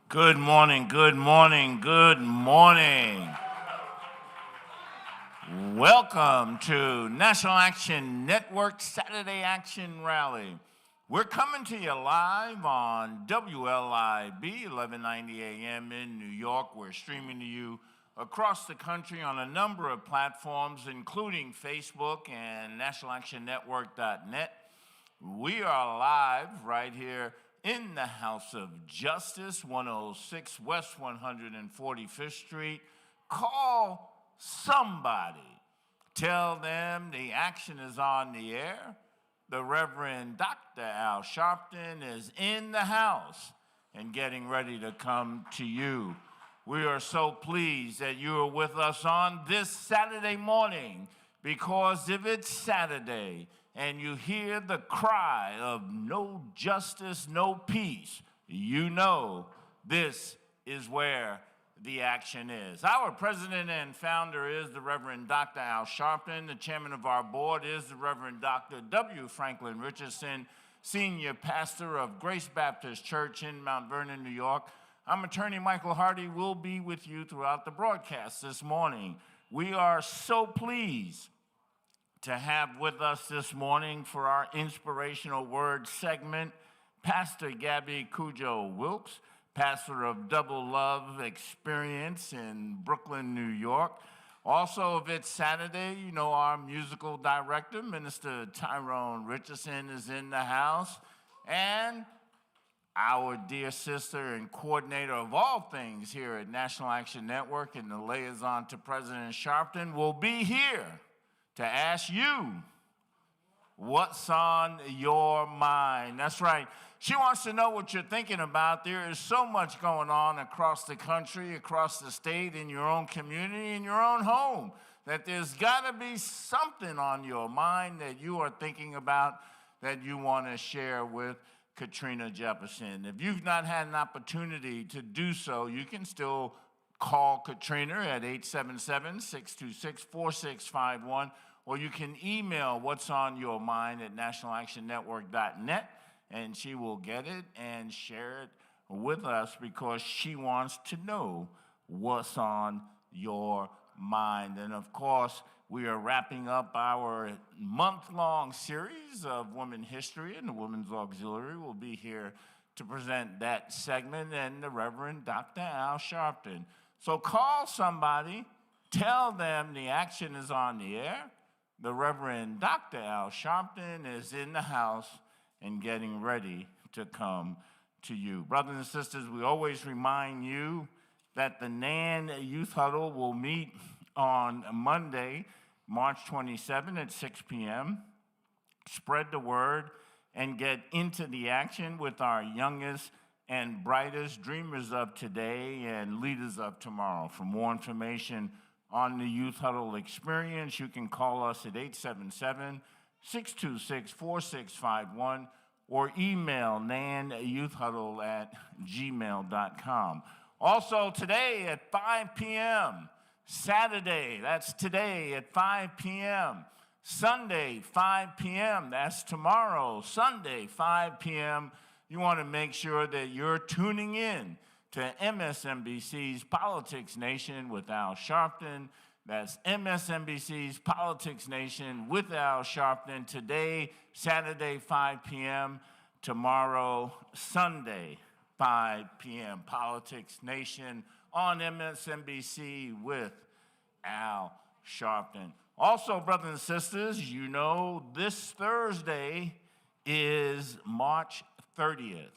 Good morning, good morning, good morning. Welcome to National Action Network Saturday Action Rally. We're coming to you live on WLIB 1190 AM in New York. We're streaming to you across the country on a number of platforms, including Facebook and nationalactionnetwork.net. We are live right here in the House of Justice, 106 West 145th Street. Call somebody. Tell them the action is on the air. The Reverend Dr. Al Sharpton is in the house and getting ready to come to you. We are so pleased that you are with us on this Saturday morning, because if it's Saturday and you hear the cry of no justice, no peace, you know this is where the action is. Our president and founder is the Reverend Dr. Al Sharpton. The chairman of our board is the Reverend Dr. W. Franklin Richardson, senior pastor of Grace Baptist Church in Mount Vernon, New York. I'm attorney Michael Hardy. Will be with you throughout the broadcast this morning. We are so pleased to have with us this morning for our inspirational word segment, Pastor Gabby Cujo Wilkes, pastor of Double Love Experience in Brooklyn, New York. Also, if it's Saturday, you know our musical director, Minister Tyrone Richardson, is in the house. And our dear sister and coordinator of all things here at National Action Network and the liaison to President Sharpton will be here to ask you what's on your mind. That's right. She wants to know what you're thinking about. There is so much going on across the country, across the state, in your own community, in your own home, that there's got to be something on your mind that you are thinking about that you want to share with Katrina Jefferson. If you've not had an opportunity to do so, you can still call Katrina at 877-626-4651, or you can email what's on your mind at nationalactionnetwork.net, and she will get it and share it with us because she wants to know what's on your mind. And of course, we are wrapping up our month-long series of Women History, and the Women's Auxiliary will be here to present that segment, and the Reverend Dr. Al Sharpton. So call somebody, tell them the action is on the air. The Reverend Dr. Al Sharpton is in the house and getting ready to come to you. Brothers and sisters, we always remind you that the NAN Youth Huddle will meet on Monday, March 27 at 6 p.m. Spread the word and get into the action with our youngest and brightest dreamers of today and leaders of tomorrow. For more information on the Youth Huddle experience, you can call us at 877-626-4651 or email nanyouthhuddle@gmail.com. Also today at 5 p.m., Saturday, that's today at 5 p.m., Sunday, 5 p.m., that's tomorrow, Sunday, 5 p.m., you want to make sure that you're tuning in to MSNBC's Politics Nation with Al Sharpton. That's MSNBC's Politics Nation with Al Sharpton. Today, Saturday, 5 p.m., tomorrow, Sunday, 5 p.m., Politics Nation on MSNBC with Al Sharpton. Also, brothers and sisters, you know this Thursday is March 30th.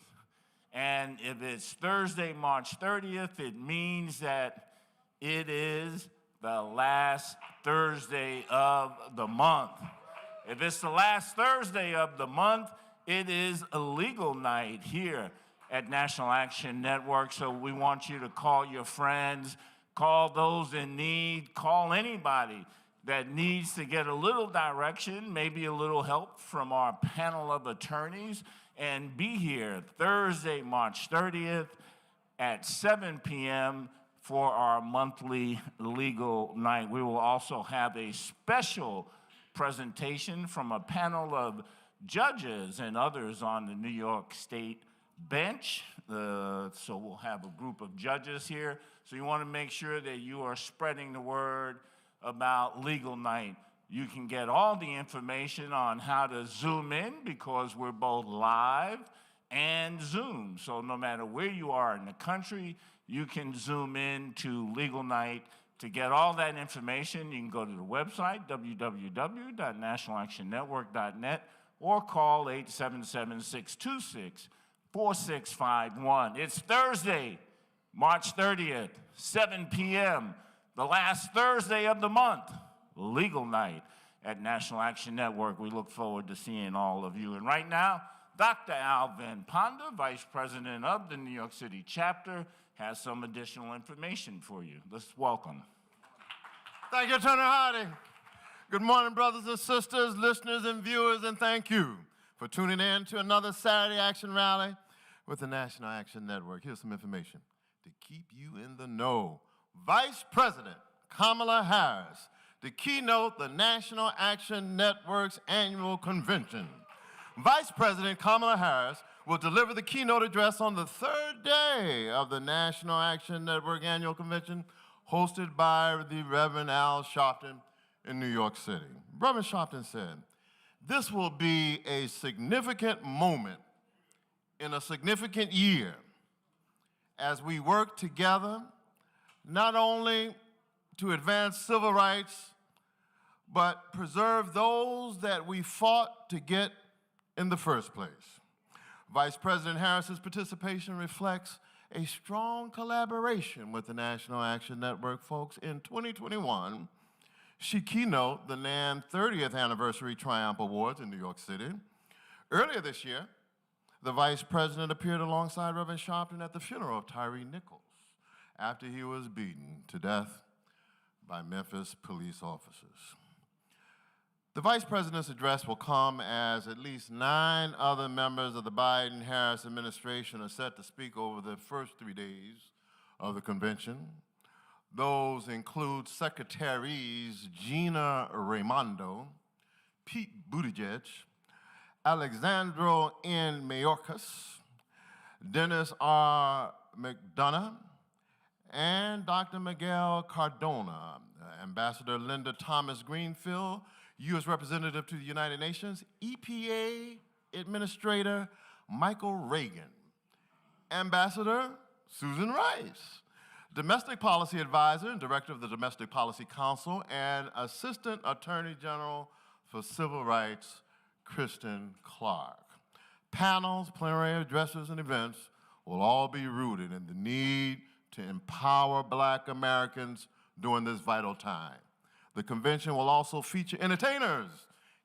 And if it's Thursday, March 30th, it means that it is the last Thursday of the month. If it's the last Thursday of the month, it is a legal night here at National Action Network. So we want you to call your friends, call those in need, call anybody that needs to get a little direction, maybe a little help from our panel of attorneys, and be here Thursday, March 30th at 7 p.m. for our monthly legal night. We will also have a special presentation from a panel of judges and others on the New York State bench. So we'll have a group of judges here. So you want to make sure that you are spreading the word about legal night. You can get all the information on how to Zoom in because we're both live and Zoom. So no matter where you are in the country, you can Zoom in to legal night. To get all that information, you can go to the website, www.nationalactionnetwork.net, or call 877-626-4651. It's Thursday, March 30th, 7 p.m., the last Thursday of the month, legal night at National Action Network. We look forward to seeing all of you. And right now, Dr. Alvin Ponder, Vice President of the New York City chapter, has some additional information for you. Let's welcome. Thank you, Attorney Hardy. Good morning, brothers and sisters, listeners and viewers, and thank you for tuning in to another Saturday Action Rally with the National Action Network. Here's some information to keep you in the know. Vice President Kamala Harris to keynote the National Action Network's annual convention. Vice President Kamala Harris will deliver the keynote address on the third day of the National Action Network annual convention hosted by the Reverend Al Sharpton in New York City. Reverend Sharpton said, "This will be a significant moment in a significant year as we work together not only to advance civil rights, but preserve those that we fought to get in the first place." Vice President Harris's participation reflects a strong collaboration with the National Action Network folks. In 2021, she keynoted the NAN 30th Anniversary Triumph Awards in New York City. Earlier this year, the Vice President appeared alongside Reverend Sharpton at the funeral of Tyree Nichols after he was beaten to death by Memphis police officers. The Vice President's address will come as at least 9 other members of the Biden-Harris administration are set to speak over the first 3 days of the convention. Those include Secretaries Gina Raimondo, Pete Buttigieg, Alexandro N. Mayorkas, Dennis R. McDonough, and Dr. Miguel Cardona. Ambassador Linda Thomas Greenfield, U.S. Representative to the United Nations, EPA Administrator Michael Reagan, Ambassador Susan Rice, Domestic Policy Advisor and Director of the Domestic Policy Council, and Assistant Attorney General for Civil Rights, Kristen Clark. Panels, plenary addresses, and events will all be rooted in the need to empower Black Americans during this vital time. The convention will also feature entertainers,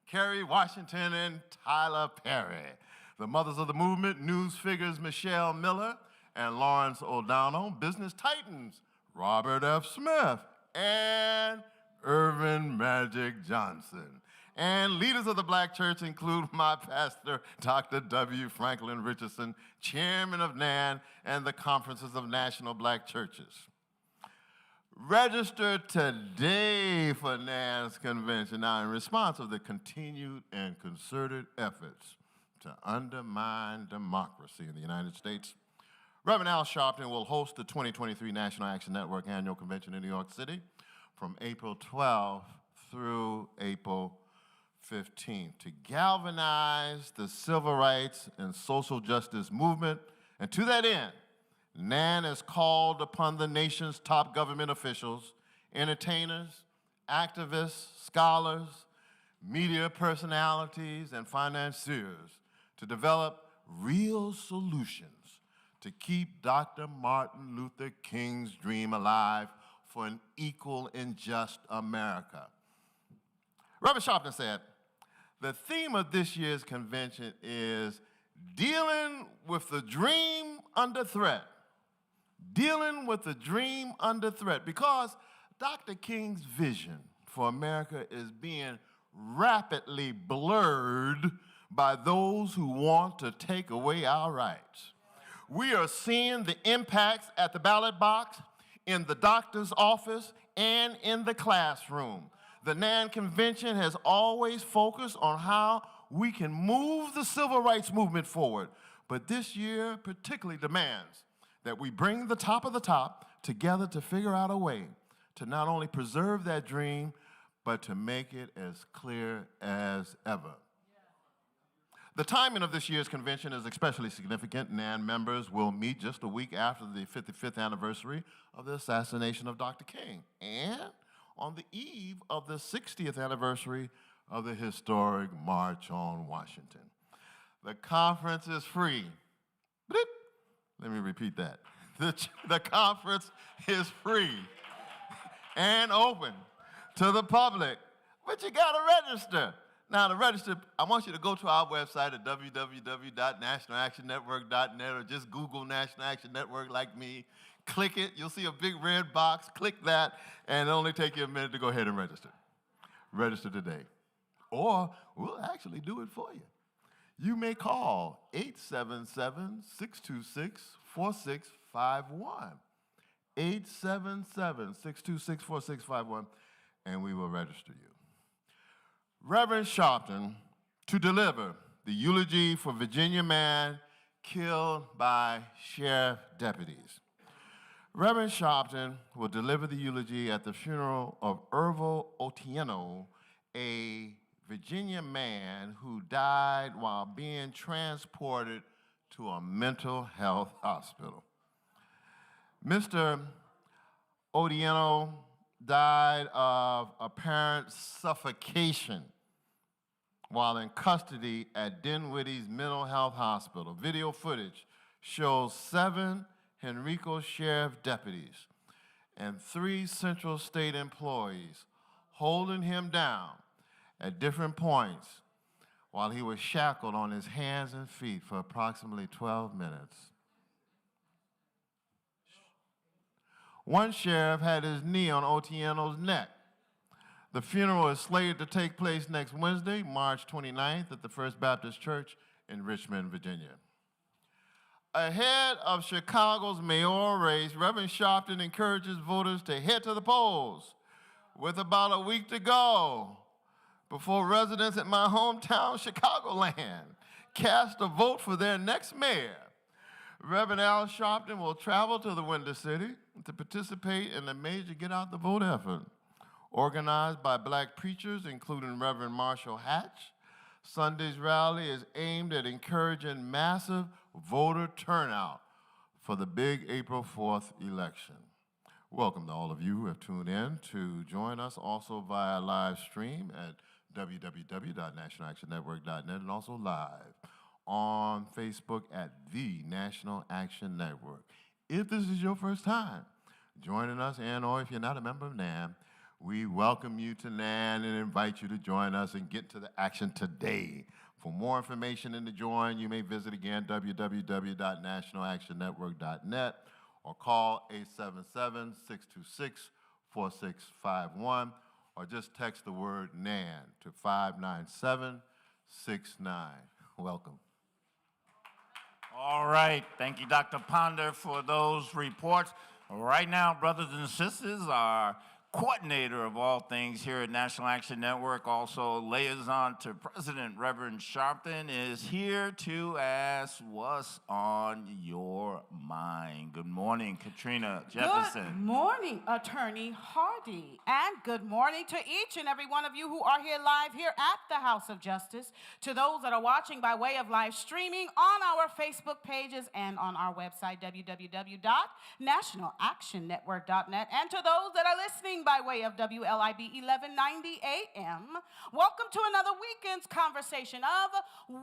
Kerry Washington and Tyler Perry, the mothers of the movement, news figures Michelle Miller and Lawrence O'Donnell, business titans Robert F. Smith and Irvin Magic Johnson. And leaders of the Black church include my pastor, Dr. W. Franklin Richardson, chairman of NAN and the Conferences of National Black Churches. Register today for NAN's convention. Now, in response to the continued and concerted efforts to undermine democracy in the United States, Reverend Al Sharpton will host the 2023 National Action Network Annual Convention in New York City from April 12th through April 15th to galvanize the civil rights and social justice movement. And to that end, NAN has called upon the nation's top government officials, entertainers, activists, scholars, media personalities, and financiers to develop real solutions to keep Dr. Martin Luther King's dream alive for an equal and just America. Reverend Sharpton said, "The theme of this year's convention is dealing with the dream under threat." Dealing with the dream under threat, because Dr. King's vision for America is being rapidly blurred by those who want to take away our rights. We are seeing the impacts at the ballot box, in the doctor's office, and in the classroom. The NAN convention has always focused on how we can move the civil rights movement forward, but this year particularly demands that we bring the top of the top together to figure out a way to not only preserve that dream, but to make it as clear as ever. The timing of this year's convention is especially significant. NAN members will meet just a week after the 55th anniversary of the assassination of Dr. King, and on the eve of the 60th anniversary of the historic March on Washington. The conference is free. Bleep. Let me repeat that. The conference is free and open to the public, but you gotta register. Now, to register, I want you to go to our website at www.nationalactionnetwork.net or just Google National Action Network like me. Click it. You'll see a big red box. Click that, and it'll only take you a minute to go ahead and register. Register today. Or we'll actually do it for you. You may call 877-626-4651. 877-626-4651, and we will register you. Reverend Sharpton to deliver the eulogy for Virginia man killed by sheriff deputies. Reverend Sharpton will deliver the eulogy at the funeral of Ervo Otieno, a Virginia man who died while being transported to a mental health hospital. Mr. Otieno died of apparent suffocation while in custody at Dinwiddie's Mental Health Hospital. Video footage shows 7 Henrico Sheriff deputies and 3 Central State employees holding him down at different points while he was shackled on his hands and feet for approximately 12 minutes. One sheriff had his knee on Otieno's neck. The funeral is slated to take place next Wednesday, March 29th, at the First Baptist Church in Richmond, Virginia. Ahead of Chicago's mayoral race, Reverend Sharpton encourages voters to head to the polls with about a week to go before residents in my hometown, Chicagoland, cast a vote for their next mayor. Reverend Al Sharpton will travel to the Windy City to participate in a major Get Out the Vote effort organized by black preachers, including Reverend Marshall Hatch. Sunday's rally is aimed at encouraging massive voter turnout for the big April 4th election. Welcome to all of you who have tuned in to join us also via live stream at www.nationalactionnetwork.net and also live on Facebook at the National Action Network. If this is your first time joining us, and or if you're not a member of NAM, we welcome you to NAN and invite you to join us and get to the action today. For more information and to join, you may visit again www.nationalactionnetwork.net or call 877-626-4651 or just text the word NAN to 59769. Welcome. All right. Thank you, Dr. Ponder, for those reports. Right now, brothers and sisters, our coordinator of all things here at National Action Network, also liaison to President Reverend Sharpton, is here to ask what's on your mind. Good morning, Katrina Jefferson. Good morning, Attorney Hardy, and good morning to each and every one of you who are here live here at the House of Justice, to those that are watching by way of live streaming on our Facebook pages and on our website, www.nationalactionnetwork.net, and to those that are listening by way of WLIB 1190 AM. Welcome to another weekend's conversation of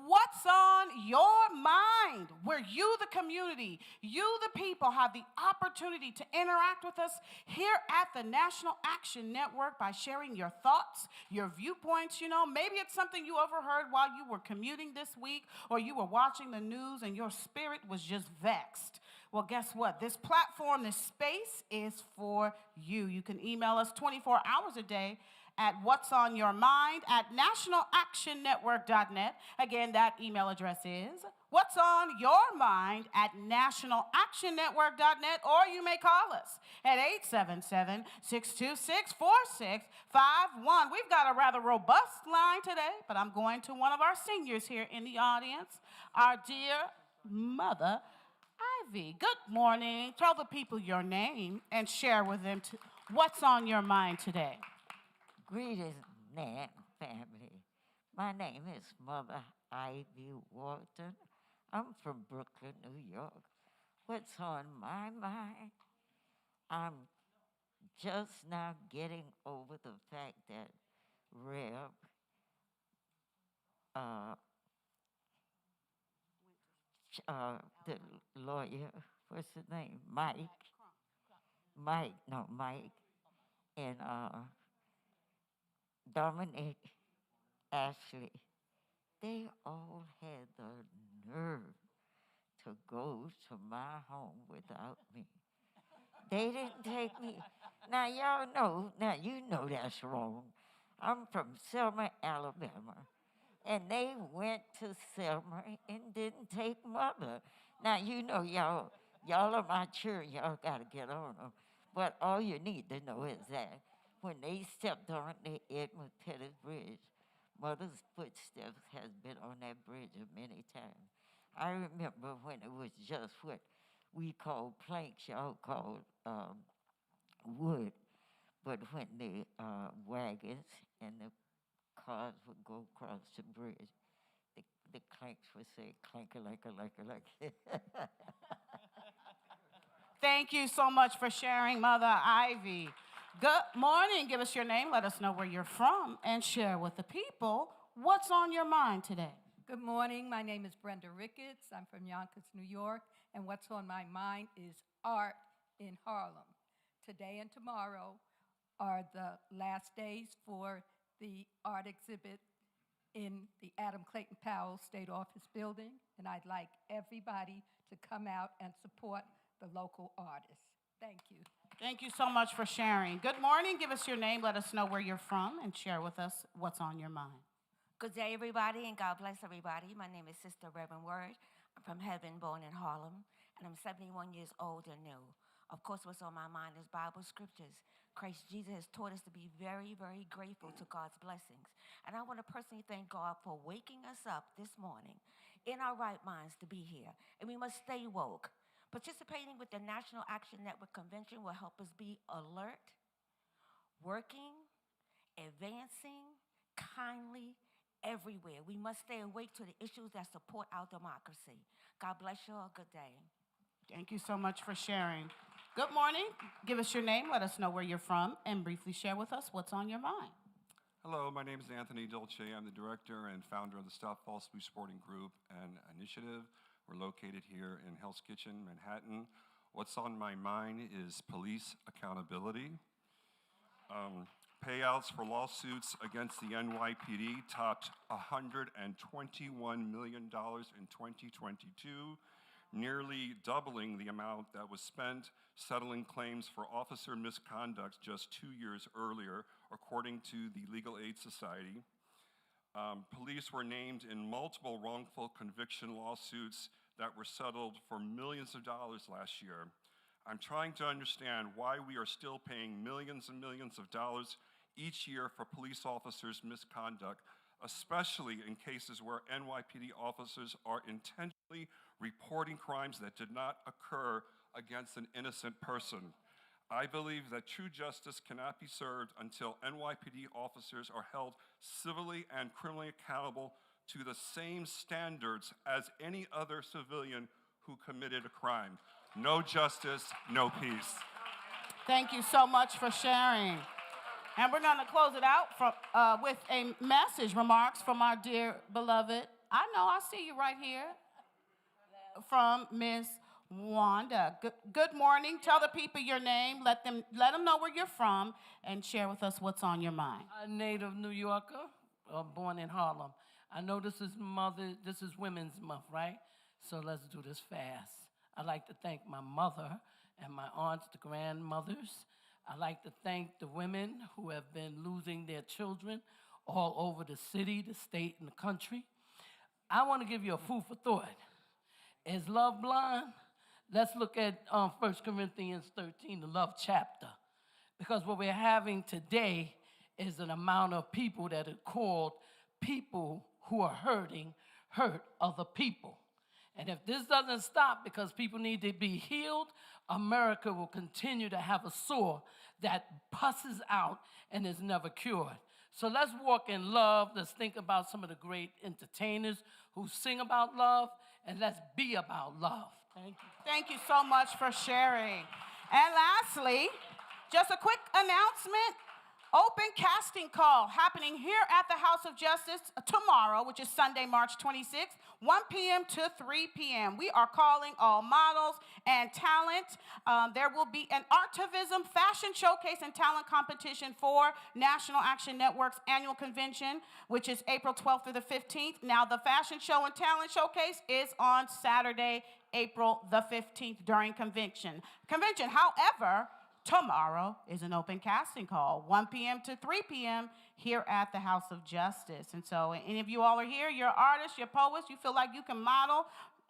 What's on Your Mind, where you, the community, you, the people, have the opportunity to interact with us here at the National Action Network by sharing your thoughts, your viewpoints. You know, maybe it's something you overheard while you were commuting this week, or you were watching the news and your spirit was just vexed. Well, guess what? This platform, this space is for you. You can email us 24 hours a day at whatsonyourmind@nationalactionnetwork.net. Again, that email address is whatsonyourmind@nationalactionnetwork.net, or you may call us at 877-626-4651. We've got a rather robust line today, but I'm going to one of our seniors here in the audience, our dear Mother Ivy. Good morning. Tell the people your name and share with them what's on your mind today. Greetings, Nan family. My name is Mother Ivy Walton. I'm from Brooklyn, New York. What's on my mind? I'm just now getting over the fact that Reb, uh, the lawyer, what's his name? Mike, and Dominic Ashley, they all had the nerve to go to my home without me. They didn't take me. Now, y'all know, now you know that's wrong. I'm from Selma, Alabama. And they went to Selma and didn't take Mother. Now, you know, y'all are my children, y'all got to get on them. But all you need to know is that when they stepped on the Edmund Pettus Bridge, Mother's footsteps has been on that bridge many times. I remember when it was just what we called planks, y'all called wood. But when the wagons and the cars would go across the bridge, the clanks would say clanker, like. Thank you so much for sharing, Mother Ivy. Good morning. Give us your name, let us know where you're from, and share with the people what's on your mind today. Good morning. My name is Brenda Ricketts. I'm from Yonkers, New York, and what's on my mind is art in Harlem. Today and tomorrow are the last days for the art exhibit in the Adam Clayton Powell State Office Building, and I'd like everybody to come out and support the local artists. Thank you. Thank you so much for sharing. Good morning. Give us your name, let us know where you're from, and share with us what's on your mind. Good day, everybody, and God bless everybody. My name is Sister Reverend Word. I'm from Heaven, born in Harlem, and I'm 71 years old and new. Of course, what's on my mind is Bible scriptures. Christ Jesus has taught us to be very, very grateful to God's blessings. And I want to personally thank God for waking us up this morning in our right minds to be here. And we must stay woke. Participating with the National Action Network Convention will help us be alert, working, advancing, kindly, everywhere. We must stay awake to the issues that support our democracy. God bless you all. Good day. Thank you so much for sharing. Good morning. Give us your name, let us know where you're from, and briefly share with us what's on your mind. Hello, my name is Anthony Dolce. I'm the director and founder of the Stop False Abuse Sporting Group and Initiative. We're located here in Hell's Kitchen, Manhattan. What's on my mind is police accountability. Payouts for lawsuits against the NYPD topped $121 million in 2022, nearly doubling the amount that was spent settling claims for officer misconduct just 2 years earlier, according to the Legal Aid Society. Police were named in multiple wrongful conviction lawsuits that were settled for millions of dollars last year. I'm trying to understand why we are still paying millions and millions of dollars each year for police officers' misconduct, especially in cases where NYPD officers are intentionally reporting crimes that did not occur against an innocent person. I believe that true justice cannot be served until NYPD officers are held civilly and criminally accountable to the same standards as any other civilian who committed a crime. No justice, no peace. Thank you so much for sharing. And we're going to close it out with a message, remarks from our dear beloved, I know, I see you right here, from Ms. Wanda. Good morning. Tell the people your name. Let them know where you're from, and share with us what's on your mind. A native New Yorker, born in Harlem. I know this is Women's Month, right? So let's do this fast. I'd like to thank my mother and my aunts, the grandmothers. I'd like to thank the women who have been losing their children all over the city, the state, and the country. I want to give you a food for thought. Is love blind? Let's look at 1 Corinthians 13, the love chapter. Because what we're having today is an amount of people that are called people who are hurt other people. And if this doesn't stop because people need to be healed, America will continue to have a sore that pusses out and is never cured. So let's walk in love. Let's think about some of the great entertainers who sing about love, and let's be about love. Thank you. Thank you so much for sharing. And lastly, just a quick announcement. Open casting call happening here at the House of Justice tomorrow, which is Sunday, March 26th, 1 p.m. to 3 p.m. We are calling all models and talent. There will be an Artivism fashion showcase and talent competition for National Action Network's annual convention, which is April 12th through the 15th. Now, the fashion show and talent showcase is on Saturday, April the 15th during convention. However, tomorrow is an open casting call, 1 p.m. to 3 p.m. here at the House of Justice. And so any of you all are here, you're artists, you're poets, you feel like you can model,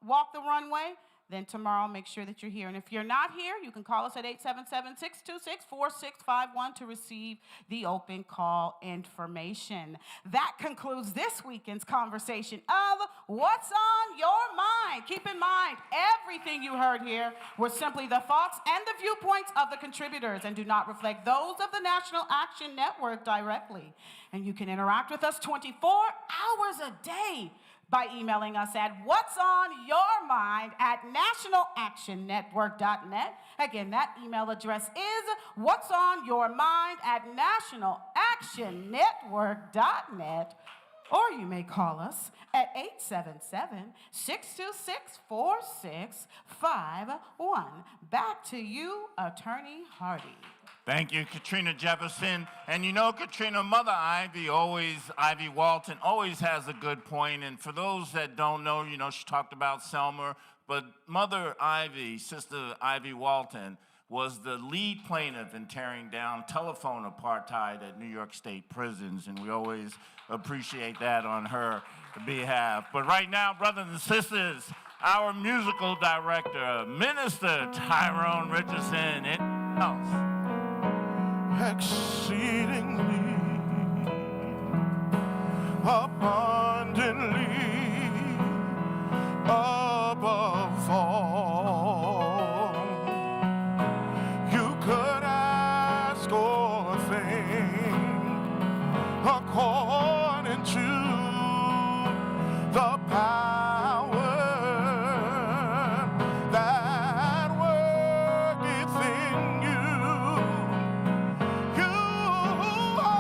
walk the runway, then tomorrow make sure that you're here. And if you're not here, you can call us at 877-626-4651 to receive the open call information. That concludes this weekend's conversation of What's on Your Mind. Keep in mind, everything you heard here were simply the thoughts and the viewpoints of the contributors and do not reflect those of the National Action Network directly. And you can interact with us 24 hours a day by emailing us at whatsonyourmind@nationalactionnetwork.net. Again, that email address is whatsonyourmind@nationalactionnetwork.net. Or you may call us at 877-626-4651. Back to you, Attorney Hardy. Thank you, Katrina Jefferson. And you know, Katrina, Mother Ivy Walton always has a good point. And for those that don't know, you know, she talked about Selma, but Mother Ivy, Sister Ivy Walton, was the lead plaintiff in tearing down telephone apartheid at New York State prisons. And we always appreciate that on her behalf. But right now, brothers and sisters, our musical director, Minister Tyrone Richardson, in the house. Exceedingly, abundantly, above all you could ask or think, according to the power that worketh in you. You are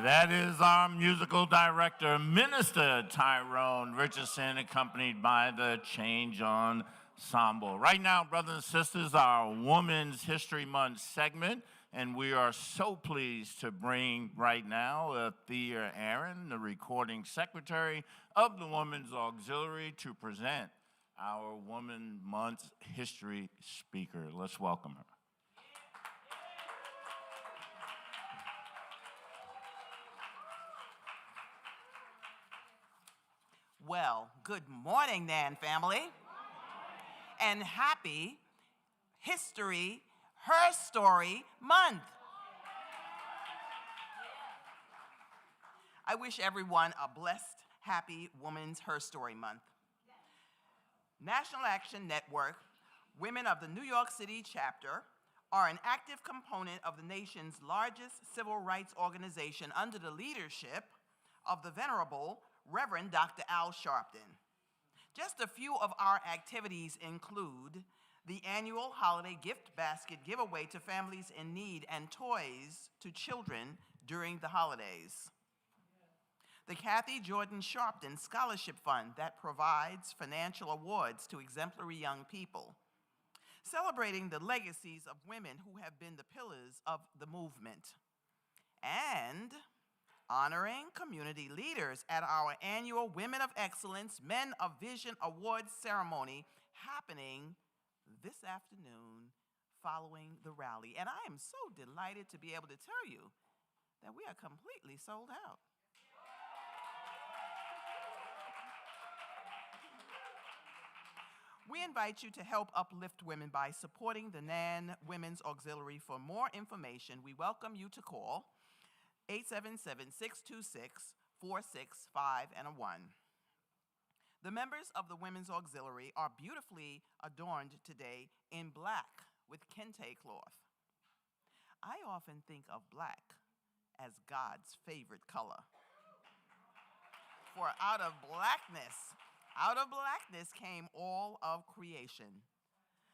That is our musical director, Minister Tyrone Richardson, accompanied by the Change Ensemble. Right now, brothers and sisters, our Women's History Month segment, and we are so pleased to bring right now Thea Aaron, the recording secretary of the Women's Auxiliary, to present our Women's Month history speaker. Let's welcome her. Well, good morning, Nan family. And happy History, Her Story Month. I wish everyone a blessed, happy Women's Her Story Month. National Action Network, Women of the New York City chapter, are an active component of the nation's largest civil rights organization under the leadership of the Venerable Reverend Dr. Al Sharpton. Just a few of our activities include the annual holiday gift basket giveaway to families in need and toys to children during the holidays. The Kathy Jordan Sharpton Scholarship Fund that provides financial awards to exemplary young people, celebrating the legacies of women who have been the pillars of the movement, and honoring community leaders at our annual Women of Excellence, Men of Vision Awards ceremony happening this afternoon following the rally. And I am so delighted to be able to tell you that we are completely sold out. We invite you to help uplift women by supporting the NAN Women's Auxiliary. For more information, we welcome you to call 877-626-4651. The members of the Women's Auxiliary are beautifully adorned today in black with kente cloth. I often think of black as God's favorite color. For out of blackness came all of creation.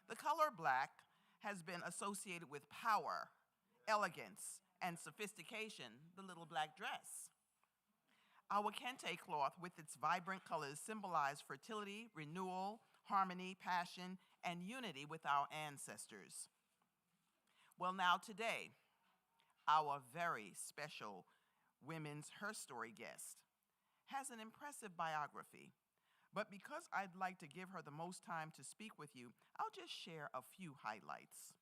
The color black has been associated with power, elegance, and sophistication, the little black dress. Our kente cloth with its vibrant colors symbolize fertility, renewal, harmony, passion, and unity with our ancestors. Well, now today, our very special Women's Her Story guest has an impressive biography. But because I'd like to give her the most time to speak with you, I'll just share a few highlights.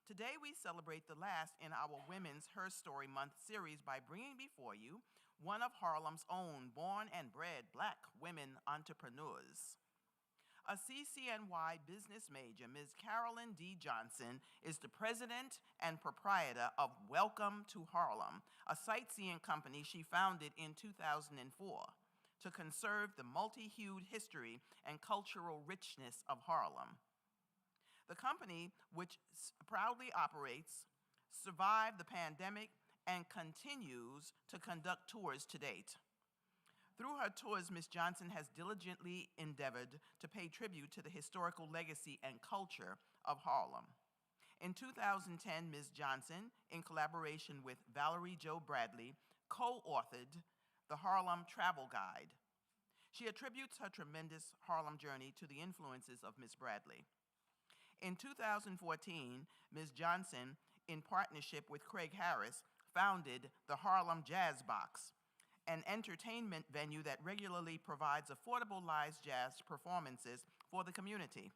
Today we celebrate the last in our Women's Her Story Month series by bringing before you one of Harlem's own born and bred black women entrepreneurs. A CCNY business major, Ms. Carolyn D. Johnson, is the president and proprietor of Welcome to Harlem, a sightseeing company she founded in 2004 to conserve the multi-hued history and cultural richness of Harlem. The company, which proudly operates, survived the pandemic and continues to conduct tours to date. Through her tours, Ms. Johnson has diligently endeavored to pay tribute to the historical legacy and culture of Harlem. In 2010, Ms. Johnson, in collaboration with Valerie Jo Bradley, co-authored the Harlem Travel Guide. She attributes her tremendous Harlem journey to the influences of Ms. Bradley. In 2014, Ms. Johnson, in partnership with Craig Harris, founded the Harlem Jazz Box, an entertainment venue that regularly provides affordable live jazz performances for the community.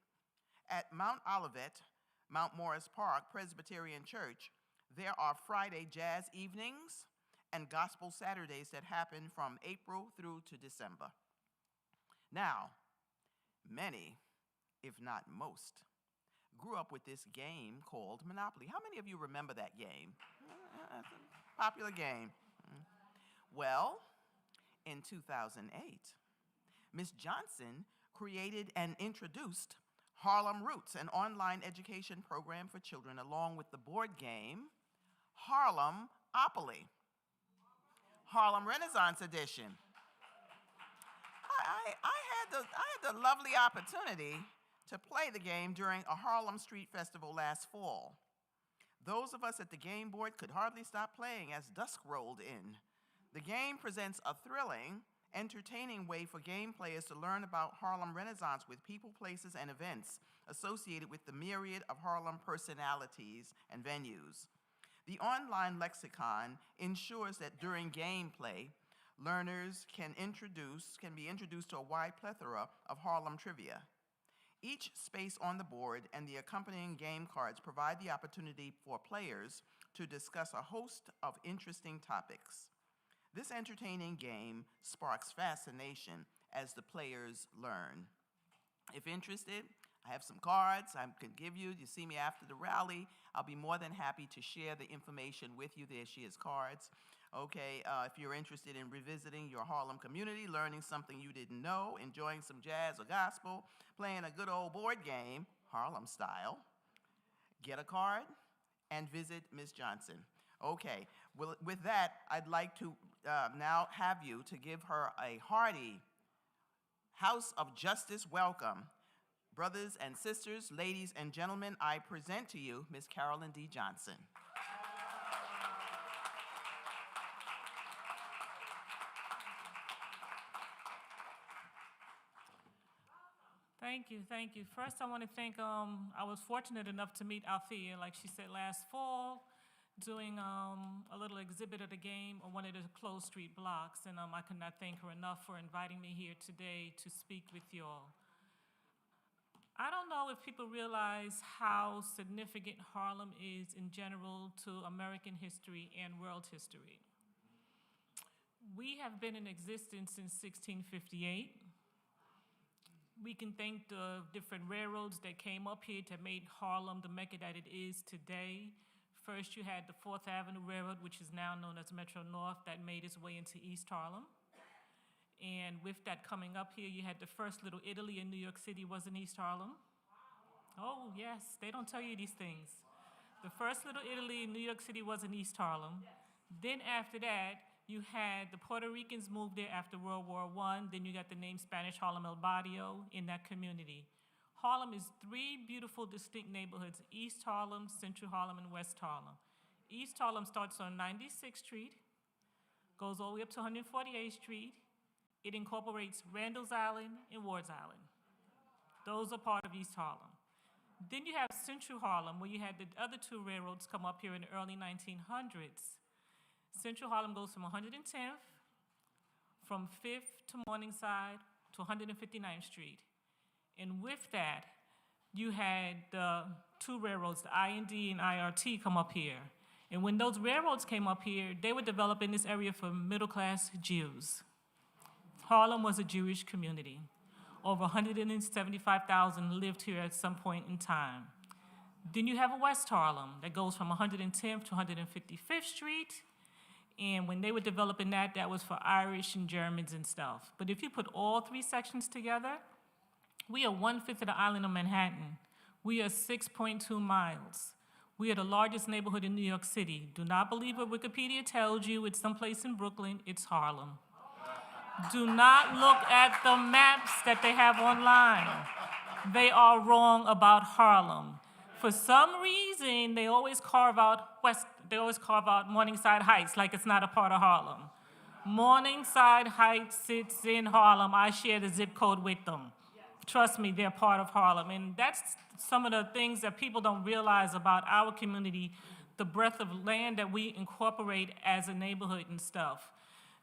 At Mount Olivet, Mount Morris Park Presbyterian Church, there are Friday jazz evenings and gospel Saturdays that happen from April through to December. Now, many, if not most, grew up with this game called Monopoly. How many of you remember that game? It's a popular game. Well, in 2008, Ms. Johnson created and introduced Harlem Roots, an online education program for children, along with the board game Harlemopoly, Harlem Renaissance Edition. I had the lovely opportunity to play the game during a Harlem Street Festival last fall. Those of us at the game board could hardly stop playing as dusk rolled in. The game presents a thrilling, entertaining way for game players to learn about Harlem Renaissance with people, places, and events associated with the myriad of Harlem personalities and venues. The online lexicon ensures that during gameplay, learners can be introduced to a wide plethora of Harlem trivia. Each space on the board and the accompanying game cards provide the opportunity for players to discuss a host of interesting topics. This entertaining game sparks fascination as the players learn. If interested, I have some cards I can give you. You see me after the rally. I'll be more than happy to share the information with you. There she is, cards. Okay, if you're interested in revisiting your Harlem community, learning something you didn't know, enjoying some jazz or gospel, playing a good old board game, Harlem style, get a card and visit Ms. Johnson. Okay, well, with that, I'd like to now have you to give her a hearty House of Justice welcome. Brothers and sisters, ladies and gentlemen, I present to you Ms. Carolyn D. Johnson. Thank you. First, I want to thank, I was fortunate enough to meet Althea, like she said, last fall, doing a little exhibit at the game on one of the closed street blocks, and I could not thank her enough for inviting me here today to speak with you all. I don't know if people realize how significant Harlem is in general to American history and world history. We have been in existence since 1658. We can thank the different railroads that came up here to make Harlem the Mecca that it is today. First, you had the 4th Avenue Railroad, which is now known as Metro North, that made its way into East Harlem. And with that coming up here, you had the first Little Italy in New York City was in East Harlem. Oh, yes, they don't tell you these things. The first Little Italy in New York City was in East Harlem. Then after that, you had the Puerto Ricans moved there after World War I. Then you got the name Spanish Harlem El Barrio in that community. Harlem is 3 beautiful, distinct neighborhoods: East Harlem, Central Harlem, and West Harlem. East Harlem starts on 96th Street, goes all the way up to 148th Street. It incorporates Randall's Island and Ward's Island. Those are part of East Harlem. Then you have Central Harlem, where you had the other 2 railroads come up here in the early 1900s. Central Harlem goes from 110th, from 5th to Morningside to 159th Street. And with that, you had the 2 railroads, the I&D and IRT, come up here. And when those railroads came up here, they were developing this area for middle-class Jews. Harlem was a Jewish community. Over 175,000 lived here at some point in time. Then you have a West Harlem that goes from 110th to 155th Street. And when they were developing that, that was for Irish and Germans and stuff. But if you put all 3 sections together, we are 1/5 of the island of Manhattan. We are 6.2 miles. We are the largest neighborhood in New York City. Do not believe what Wikipedia tells you. It's someplace in Brooklyn. It's Harlem. Do not look at the maps that they have online. They are wrong about Harlem. For some reason, they always carve out Morningside Heights like it's not a part of Harlem. Morningside Heights sits in Harlem. I share the zip code with them. Trust me, they're part of Harlem. And that's some of the things that people don't realize about our community, the breadth of land that we incorporate as a neighborhood and stuff.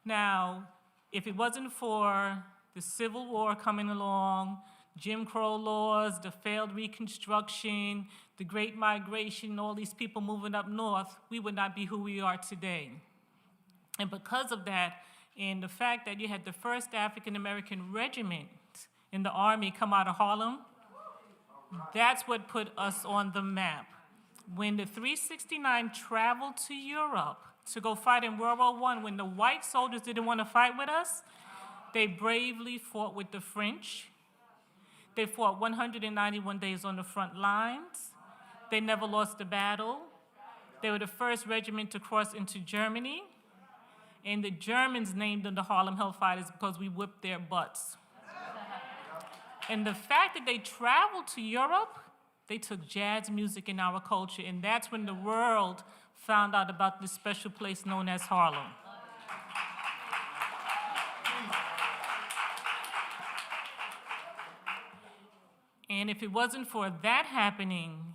Now, if it wasn't for the Civil War coming along, Jim Crow laws, the failed Reconstruction, the Great Migration, all these people moving up north, we would not be who we are today. And because of that, and the fact that you had the first African-American regiment in the Army come out of Harlem, that's what put us on the map. When the 369 traveled to Europe to go fight in World War I, when the white soldiers didn't want to fight with us, they bravely fought with the French. They fought 191 days on the front lines. They never lost a battle. They were the first regiment to cross into Germany. And the Germans named them the Harlem Hellfighters because we whipped their butts. And the fact that they traveled to Europe They took jazz music in our culture, and that's when the world found out about this special place known as Harlem. And if it wasn't for that happening,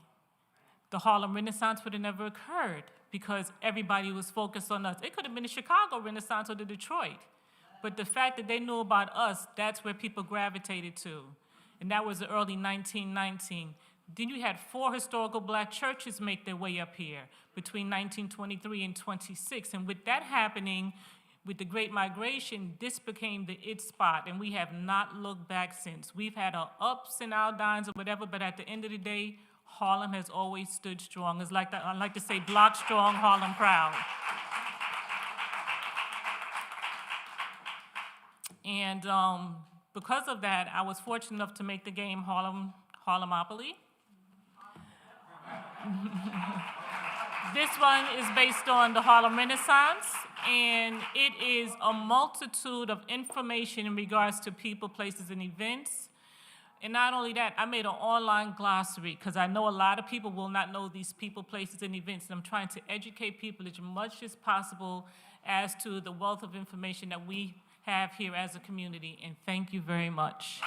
the Harlem Renaissance would have never occurred because everybody was focused on us. It could have been the Chicago Renaissance or the Detroit. But the fact that they knew about us, that's where people gravitated to. And that was the early 1919. Then you had 4 historical black churches make their way up here between 1923 and 26. And with that happening, with the Great Migration, this became the it spot, and we have not looked back since. We've had our ups and our downs or whatever, but at the end of the day, Harlem has always stood strong. It's like I like to say, block strong, Harlem proud. And because of that, I was fortunate enough to make the game Harlemopoly. This one is based on the Harlem Renaissance, and it is a multitude of information in regards to people, places, and events. And not only that, I made an online glossary because I know a lot of people will not know these people, places, and events. And I'm trying to educate people as much as possible as to the wealth of information that we have here as a community. And thank you very much.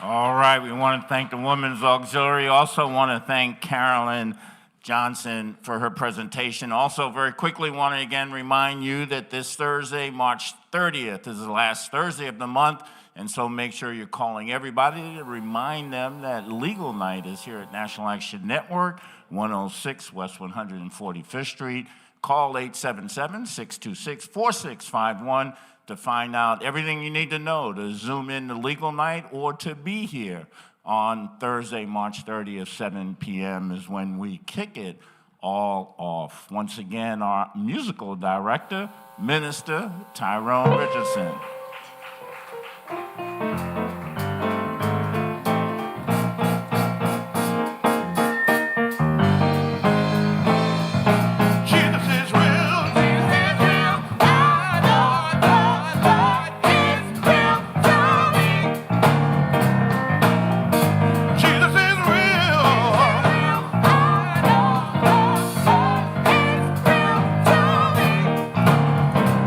All right, we want to thank the Women's Auxiliary. Also want to thank Carolyn Johnson for her presentation. Also, very quickly, want to again remind you that this Thursday, March 30th, is the last Thursday of the month, and so make sure you're calling everybody to remind them that Legal Night is here at National Action Network, 106 West 145th Street. Call 877-626-4651 to find out everything you need to know to zoom in to Legal Night or to be here on Thursday, March 30th, 7 p.m. is when we kick it all off. Once again, our musical director, Minister Tyrone Richardson.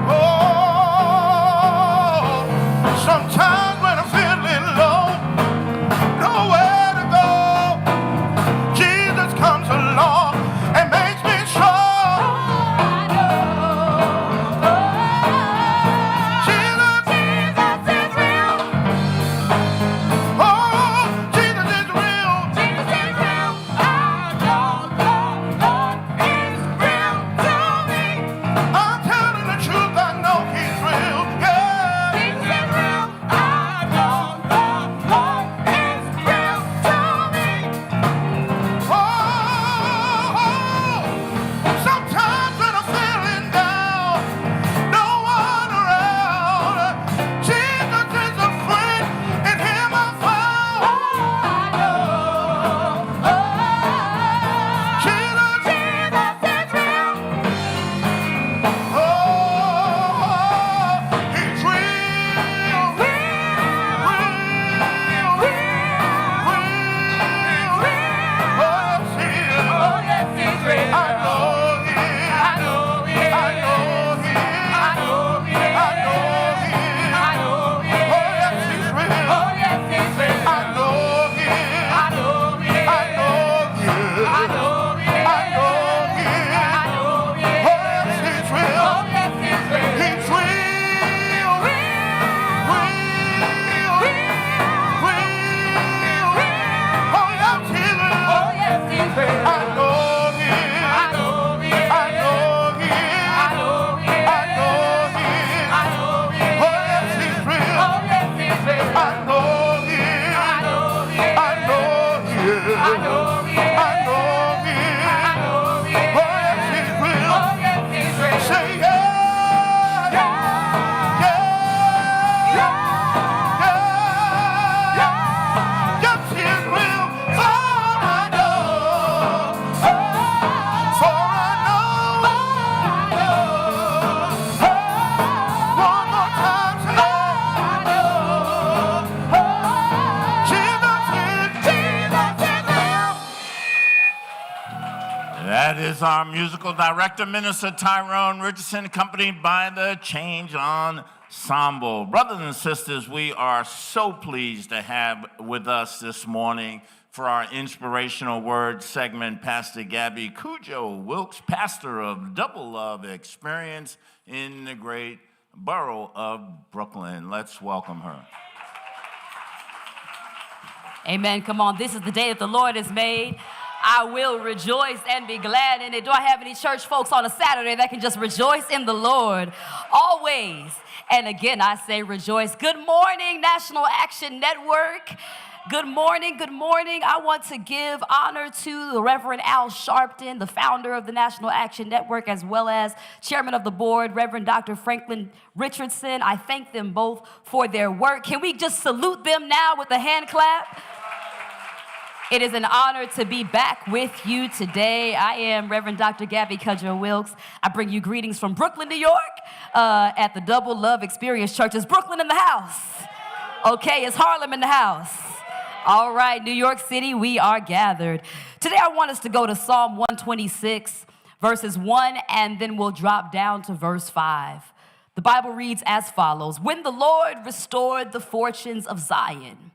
Oh, That is our musical director, Minister Tyrone Richardson, accompanied by the Change Ensemble. Brothers and sisters, we are so pleased to have with us this morning for our inspirational word segment, Pastor Gabby Cujo Wilkes, pastor of Double Love Experience in the great borough of Brooklyn. Let's welcome her. Amen. Come on. This is the day that the Lord has made. I will rejoice and be glad in it. Do I have any church folks on a Saturday that can just rejoice in the Lord always? And again, I say rejoice. Good morning, National Action Network. Good morning, good morning. I want to give honor to the Reverend Al Sharpton, the founder of the National Action Network, as well as chairman of the board, Reverend Dr. Franklin Richardson. I thank them both for their work. Can we just salute them now with a hand clap? It is an honor to be back with you today. I am Reverend Dr. Gabby Cujo Wilkes. I bring you greetings from Brooklyn, New York, at the Double Love Experience Church. Is Brooklyn in the house? Okay, is Harlem in the house? All right, New York City, we are gathered. Today I want us to go to Psalm 126, verses 1, and then we'll drop down to verse 5. The Bible reads as follows: When the Lord restored the fortunes of Zion,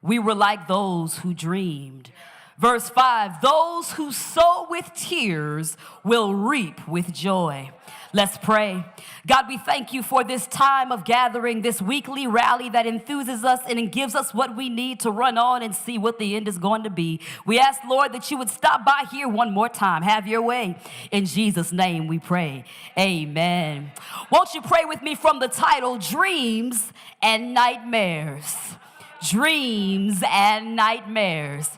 we were like those who dreamed. Verse 5, those who sow with tears will reap with joy. Let's pray. God, we thank you for this time of gathering, this weekly rally that enthuses us and gives us what we need to run on and see what the end is going to be. We ask, Lord, that you would stop by here one more time. Have your way. In Jesus' name we pray. Amen. Won't you pray with me from the title, Dreams and Nightmares? Dreams and Nightmares.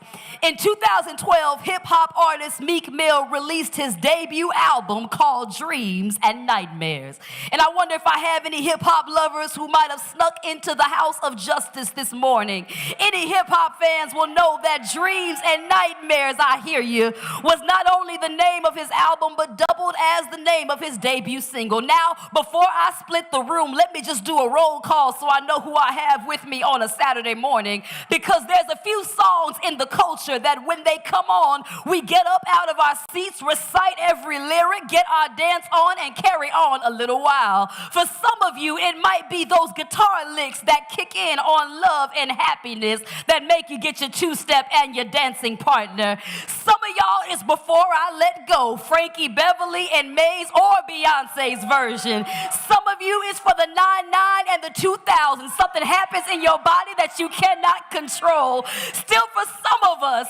In 2012, hip-hop artist Meek Mill released his debut album called Dreams and Nightmares. And I wonder if I have any hip-hop lovers who might have snuck into the House of Justice this morning. Any hip-hop fans will know that Dreams and Nightmares, I hear you, was not only the name of his album, but doubled as the name of his debut single. Now, before I split the room, let me just do a roll call so I know who I have with me on a Saturday morning, because there's a few songs in the culture that when they come on, we get up out of our seats, recite every lyric, get our dance on, and carry on a little while. For some of you, it might be those guitar licks that kick in on love and happiness that make you get your two-step and your dancing partner. Some of y'all is Before I Let Go, Frankie Beverly and Mays or Beyonce's version. Some of you is for the 99 and the 2000. Something happens in your body that you cannot control. Still, for some of us,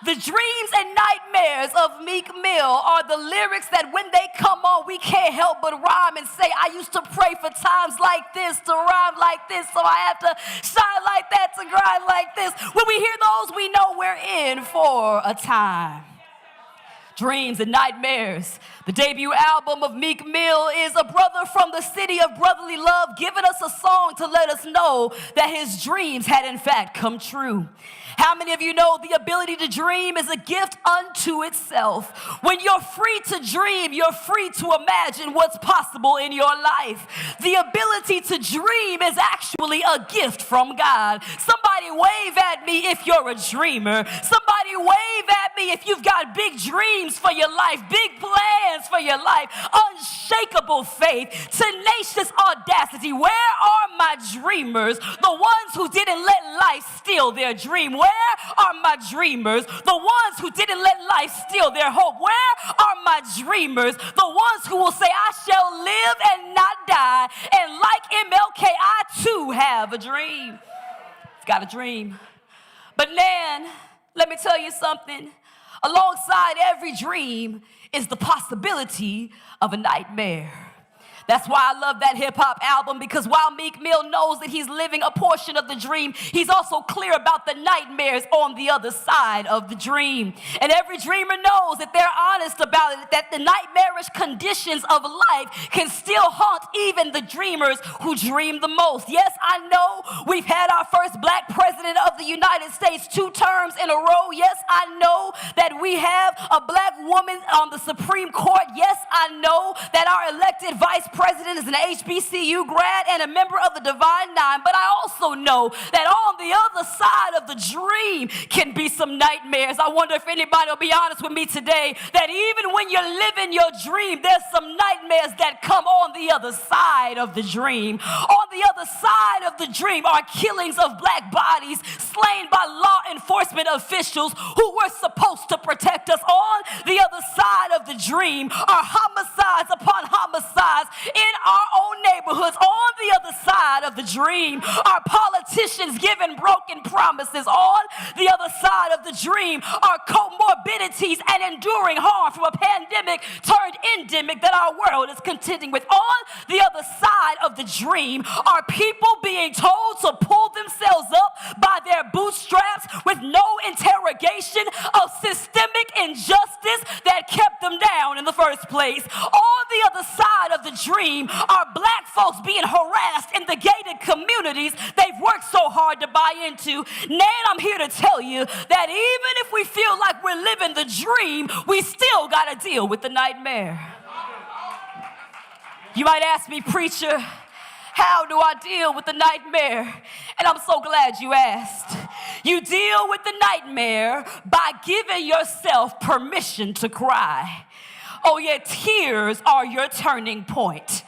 the dreams and nightmares of Meek Mill are the lyrics that when they come on, we can't help but rhyme and say, I used to pray for times like this, to rhyme like this, so I have to shine like that, to grind like this. When we hear those, we know we're in for a time. Dreams and Nightmares. The debut album of Meek Mill is a brother from the city of brotherly love giving us a song to let us know that his dreams had in fact come true. How many of you know the ability to dream is a gift unto itself? When you're free to dream, you're free to imagine what's possible in your life. The ability to dream is actually a gift from God. Somebody wave at me if you're a dreamer. Somebody wave at me if you've got big dreams for your life, big plans for your life, unshakable faith, tenacious audacity. Where are my dreamers? The ones who didn't let life steal their dream. Where are my dreamers? The ones who didn't let life steal their hope. Where are my dreamers? The ones who will say, I shall live and not die. And like MLK, I too have a dream. It's got a dream. But man, let me tell you something. Alongside every dream is the possibility of a nightmare. That's why I love that hip-hop album, because while Meek Mill knows that he's living a portion of the dream, he's also clear about the nightmares on the other side of the dream. And every dreamer knows that they're honest about it, that the nightmarish conditions of life can still haunt even the dreamers who dream the most. Yes, I know we've had our first black president of the United States 2 terms in a row. Yes, I know that we have a black woman on the Supreme Court. Yes, I know that our elected vice president, is an HBCU grad, and a member of the Divine Nine, but I also know that on the other side of the dream can be some nightmares. I wonder if anybody will be honest with me today that even when you're living your dream, there's some nightmares that come on the other side of the dream. On the other side of the dream are killings of black bodies slain by law enforcement officials who were supposed to protect us. On the other side of the dream are homicides upon homicides in our own neighborhoods. On the other side of the dream are politicians giving broken promises. On the other side of the dream are comorbidities and enduring harm from a pandemic turned endemic that our world is contending with. On the other side of the dream are people being told to pull themselves up by their bootstraps with no interrogation of systemic injustice that kept them down in the first place. On the other side of the dream are black folks being harassed in the gated communities they've worked so hard to buy into. Nan, I'm here to tell you that even if we feel like we're living the dream, we still got to deal with the nightmare. You might ask me, preacher, how do I deal with the nightmare? And I'm so glad you asked. You deal with the nightmare by giving yourself permission to cry. Oh yeah, tears are your turning point.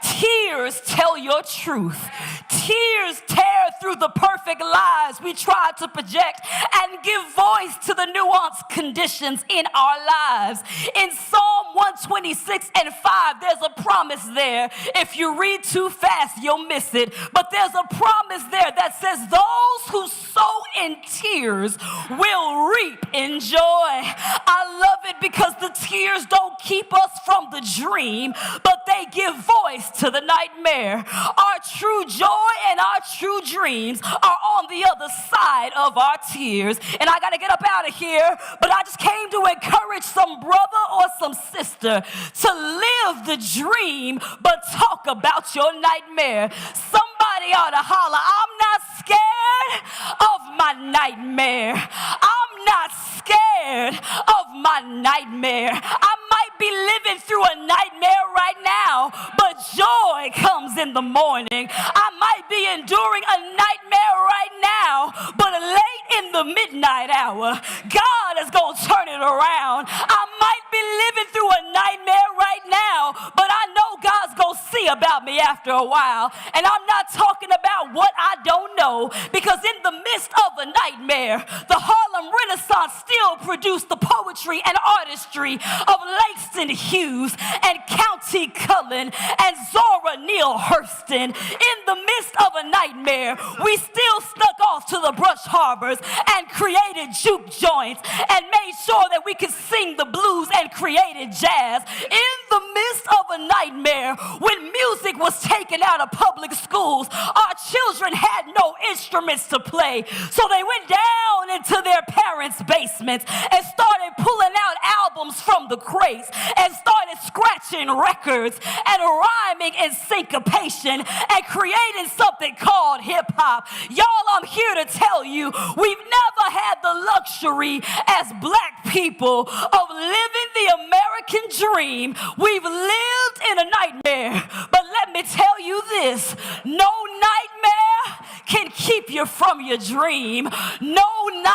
Tears tell your truth. Tears tear through the perfect lies we try to project and give voice to the nuanced conditions in our lives. In Psalm 126:5, there's a promise there. If you read too fast, you'll miss it. But there's a promise there that says those who sow in tears will reap in joy. I love it because the tears don't keep us from the dream, but they give voice to the nightmare. Our true joy and our true dreams are on the other side of our tears. And I got to get up out of here, but I just came to encourage some brother or some sister to live the dream, but talk about your nightmare. Somebody ought to holler, I'm not scared of my nightmare. I'm not scared of my nightmare. I might be living through a nightmare right now, but joy comes in the morning. I might be enduring a nightmare right now, but late in the midnight hour, God is going to turn it around. I might be living through a nightmare right now, but I know God's going to see about me after a while. And I'm not talking about what I don't know, because in the midst of a nightmare, the Harlem Renaissance still produced the poetry and artistry of Langston Hughes and County Cullen and Zora Neale Hurston. In the midst of a nightmare, we still snuck off to the brush harbors and created juke joints and made sure that we could sing the blues and created jazz. In the midst of a nightmare, when music was taken out of public schools, our children had no instruments to play, so they went down into their parents' basements and started pulling out albums from the crates and started scratching records and rhyming in syncopation and creating something called hip-hop. Y'all, I'm here to tell you, we've never had the luxury as black people of living the American dream. We've lived in a nightmare, but let me tell you this, no nightmare can keep you from your dream. No nightmare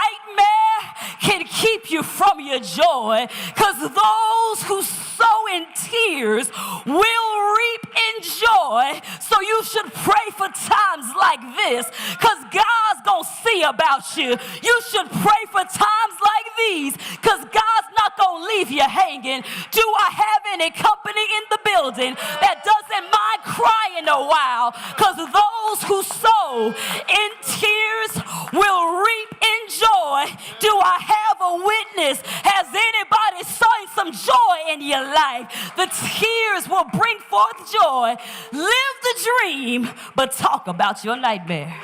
can keep you from your joy, because those who sow in tears will reap in joy. So you should pray for times like this, because God's going to see about you. You should pray for times like these, because God's not going to leave you hanging. Do I have any company in the building that doesn't mind crying a while? Because those who sow in tears will reap in joy. Do I have a witness? Has anybody sowing some joy in your life? The tears will bring forth joy. Live the dream, but talk about your nightmare.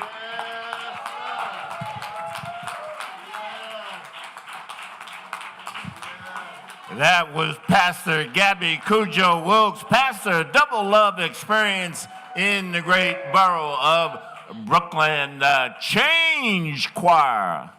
That was Pastor Gabby Cujo Wilkes, Pastor Double Love Experience in the great borough of Brooklyn, Change Choir.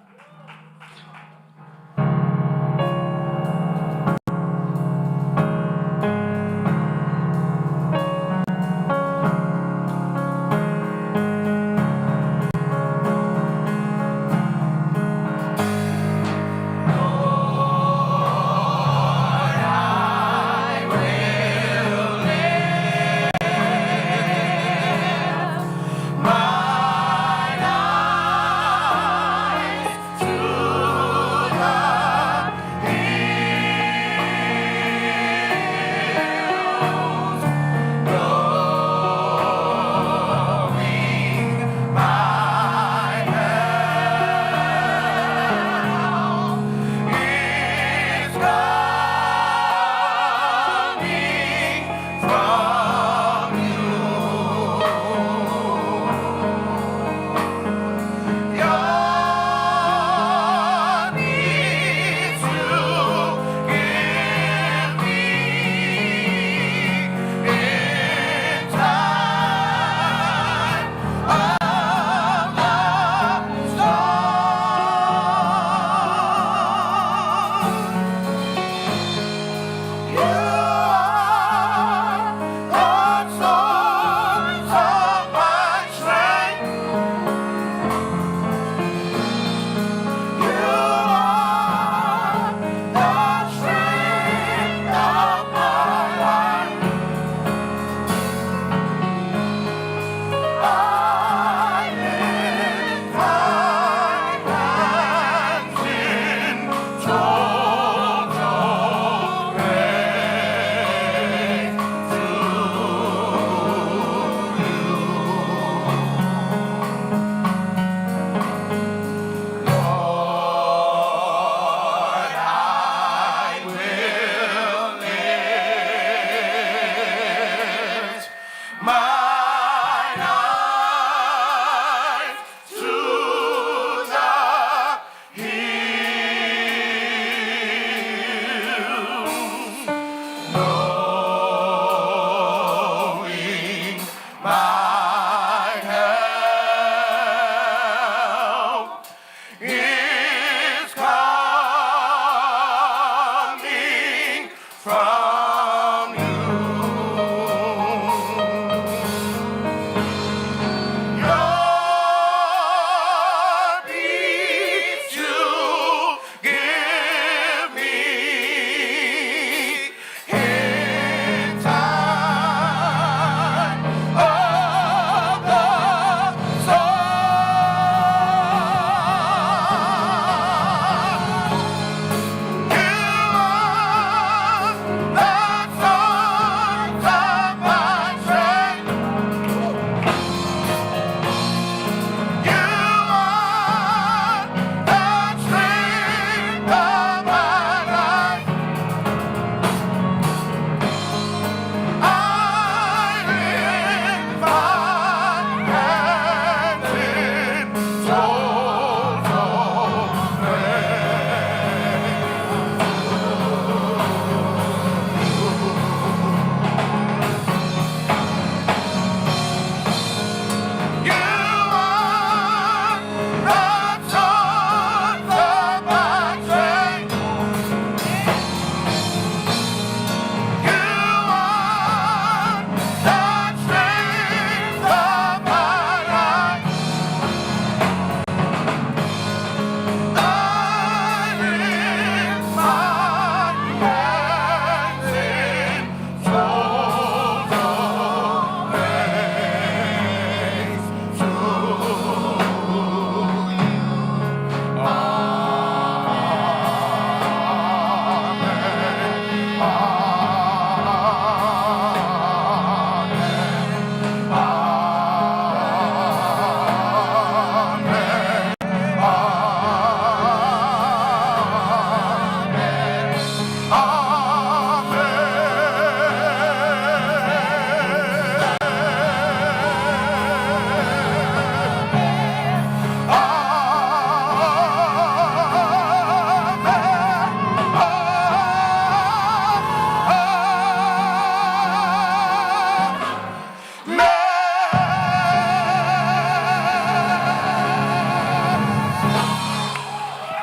from you. Your peace you give me in time of the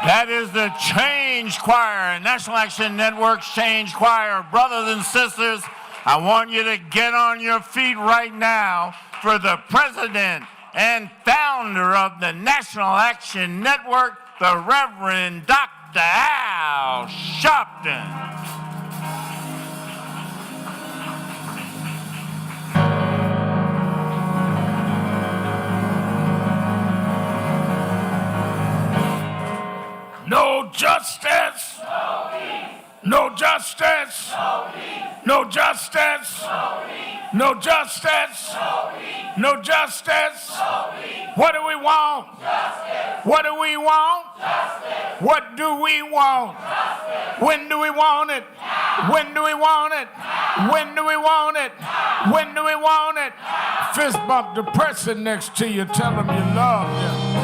That is the Change Choir, National Action Network's Change Choir. Brothers and sisters, I want you to get on your feet right now for the president and founder of the National Action Network, the Reverend Dr. Al Sharpton. No justice. No justice. No justice. No justice. No justice. What do we want? What do we want? What do we want? When do we want it? When do we want it? When do we want it? When do we want it? Fist bump the person next to you. Tell them you love them.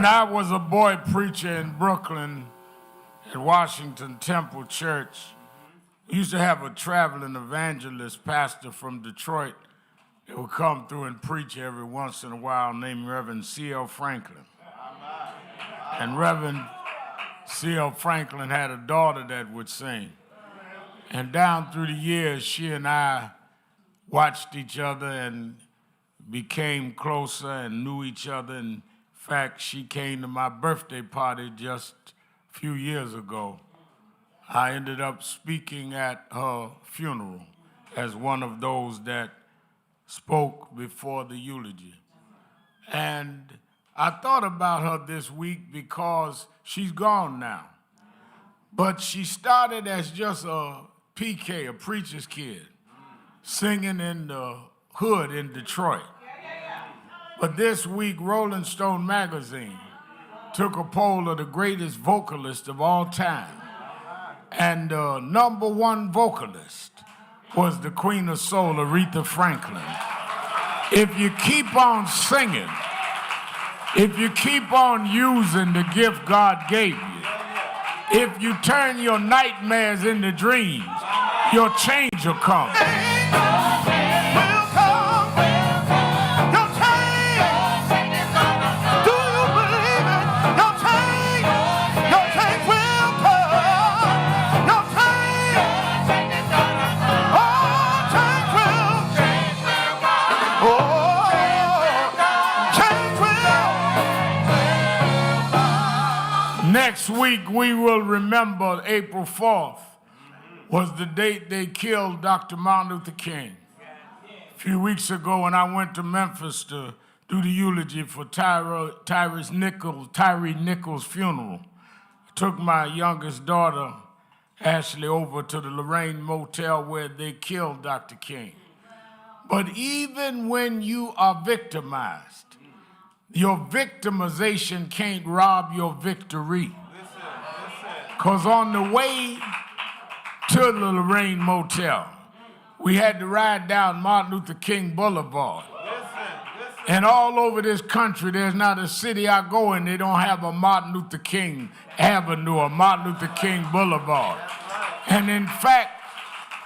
When I was a boy preacher in Brooklyn at Washington Temple Church, we used to have a traveling evangelist pastor from Detroit that would come through and preach every once in a while named Reverend C.L. Franklin. And Reverend C.L. Franklin had a daughter that would sing. And down through the years, she and I watched each other and became closer and knew each other. In fact, she came to my birthday party just a few years ago. I ended up speaking at her funeral as one of those that spoke before the eulogy. And I thought about her this week because she's gone now. But she started as just a PK, a preacher's kid, singing in the hood in Detroit. But this week, Rolling Stone magazine took a poll of the greatest vocalist of all time. And the #1 vocalist was the Queen of Soul, Aretha Franklin. If you keep on singing, if you keep on using the gift God gave you, if you turn your nightmares into dreams, your change will come. Next week, we will remember April 4th was the date they killed Dr. Martin Luther King. A few weeks ago, when I went to Memphis to do the eulogy for Tyree Nichols' funeral, I took my youngest daughter, Ashley, over to the Lorraine Motel where they killed Dr. King. But even when you are victimized, your victimization can't rob your victory. Because on the way to the Lorraine Motel, we had to ride down Martin Luther King Boulevard. And all over this country, there's not a city I go in, they don't have a Martin Luther King Avenue or Martin Luther King Boulevard. And in fact,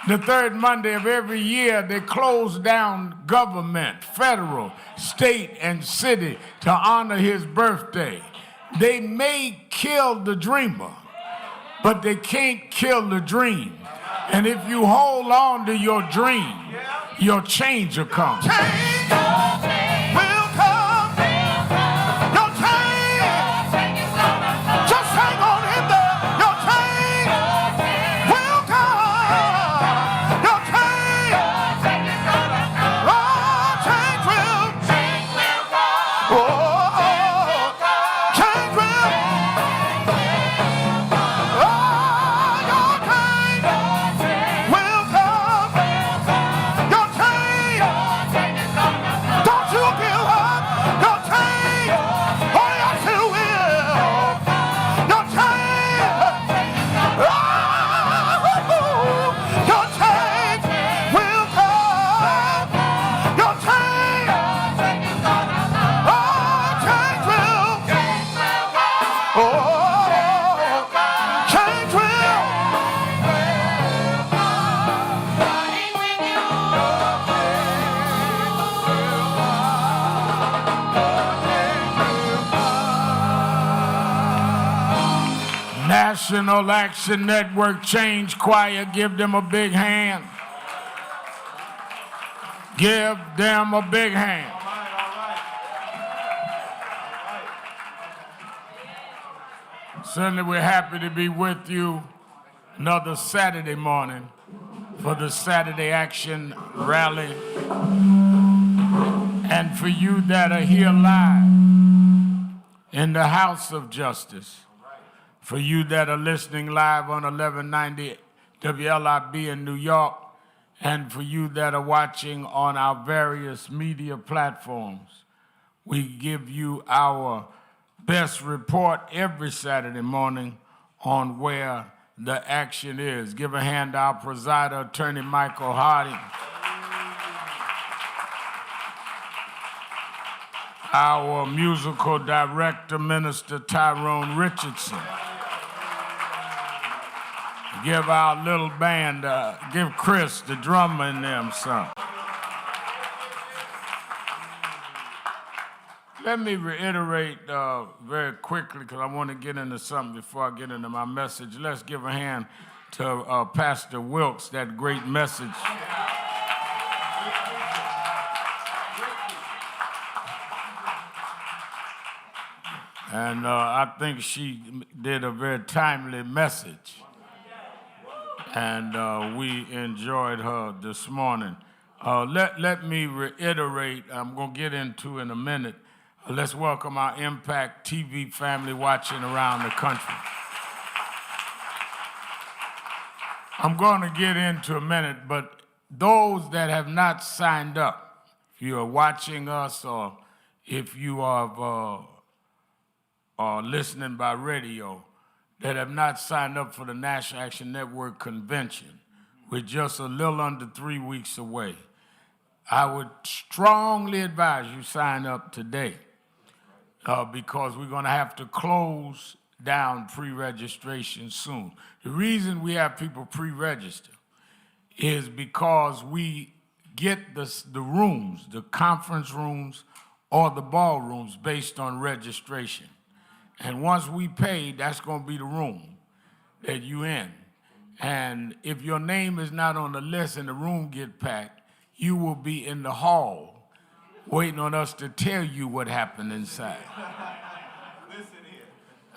the third Monday of every year, they close down government, federal, state, and city to honor his birthday. They may kill the dreamer, but they can't kill the dream. And if you hold on to your dream, your change will come. Change will come. Your change. Just hang on in there. Your change will come. Your change. Oh, change will. Oh, change will. National Action Network Change Choir, give them a big hand. Give them a big hand. Certainly we're happy to be with you another Saturday morning for the Saturday Action Rally. And for you that are here live in the House of Justice, for you that are listening live on 1190 WLIB in New York, and for you that are watching on our various media platforms, we give you our best report every Saturday morning on where the action is. Give a hand to our presider, Attorney Michael Hardy. our musical director, Minister Tyrone Richardson. Give our little band, give Chris, the drummer, and them some. Let me reiterate very quickly, because I want to get into something before I get into my message. Let's give a hand to Pastor Wilkes, that great message. And I think she did a very timely message. And we enjoyed her this morning. Let me reiterate, I'm going to get into in a minute. Let's welcome our Impact TV family watching around the country. I'm going to get into a minute, but those that have not signed up, if you are watching us or if you are listening by radio, that have not signed up for the National Action Network Convention, we're just a little under 3 weeks away. I would strongly advise you sign up today because we're going to have to close down pre-registration soon. The reason we have people pre-register is because we get the rooms, the conference rooms or the ballrooms based on registration. And once we pay, that's going to be the room that you in. And if your name is not on the list and the room get packed, you will be in the hall waiting on us to tell you what happened inside.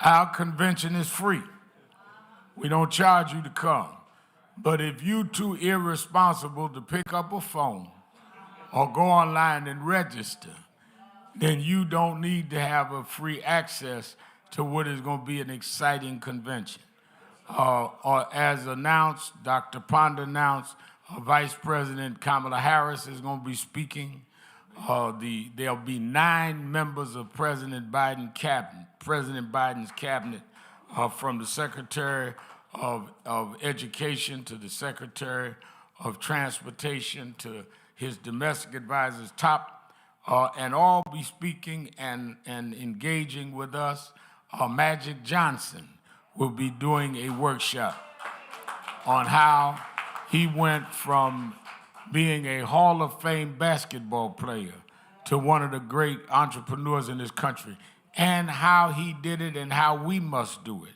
Our convention is free. We don't charge you to come. But if you too irresponsible to pick up a phone or go online and register, then you don't need to have a free access to what is going to be an exciting convention. Or as announced, Dr. Ponder announced, Vice President Kamala Harris is going to be speaking. There'll be 9 members of President Biden's cabinet, from the Secretary of Education to the Secretary of Transportation to his domestic advisors, and all be speaking and engaging with us. Magic Johnson will be doing a workshop on how he went from being a Hall of Fame basketball player to one of the great entrepreneurs in this country, and how he did it and how we must do it.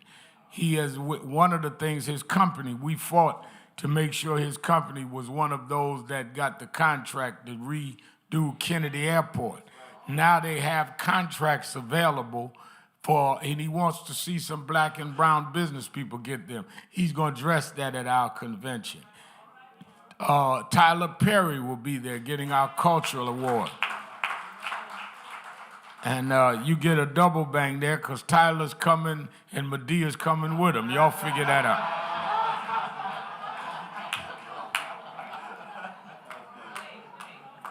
He is one of the things, his company, we fought to make sure his company was one of those that got the contract to redo Kennedy Airport. Now they have contracts available and he wants to see some black and brown business people get them. He's going to address that at our convention. Tyler Perry will be there getting our cultural award. And you get a double bang there because Tyler's coming and Medea's coming with him. Y'all figure that out.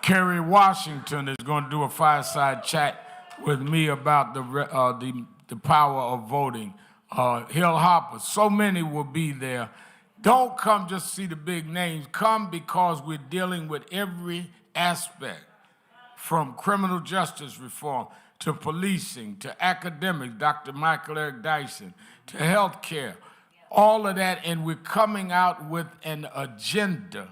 Kerry Washington is going to do a fireside chat with me about the power of voting. Hill Hopper, so many will be there. Don't come just to see the big names. Come because we're dealing with every aspect, from criminal justice reform to policing to academics, Dr. Michael Eric Dyson, to health care, all of that, and we're coming out with an agenda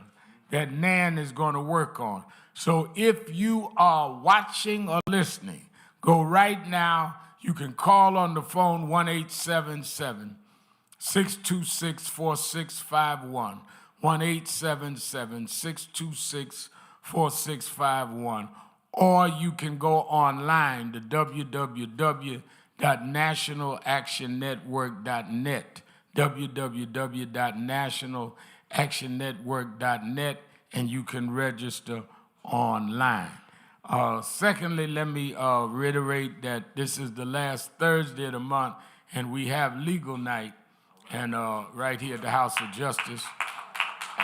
that Nan is going to work on. So if you are watching or listening, go right now. You can call on the phone 1-877-626-4651, 1-877-626-4651, or you can go online to www.nationalactionnetwork.net, www.nationalactionnetwork.net, and you can register online. Secondly, let me reiterate that this is the last Thursday of the month, and we have legal night, and right here at the House of Justice.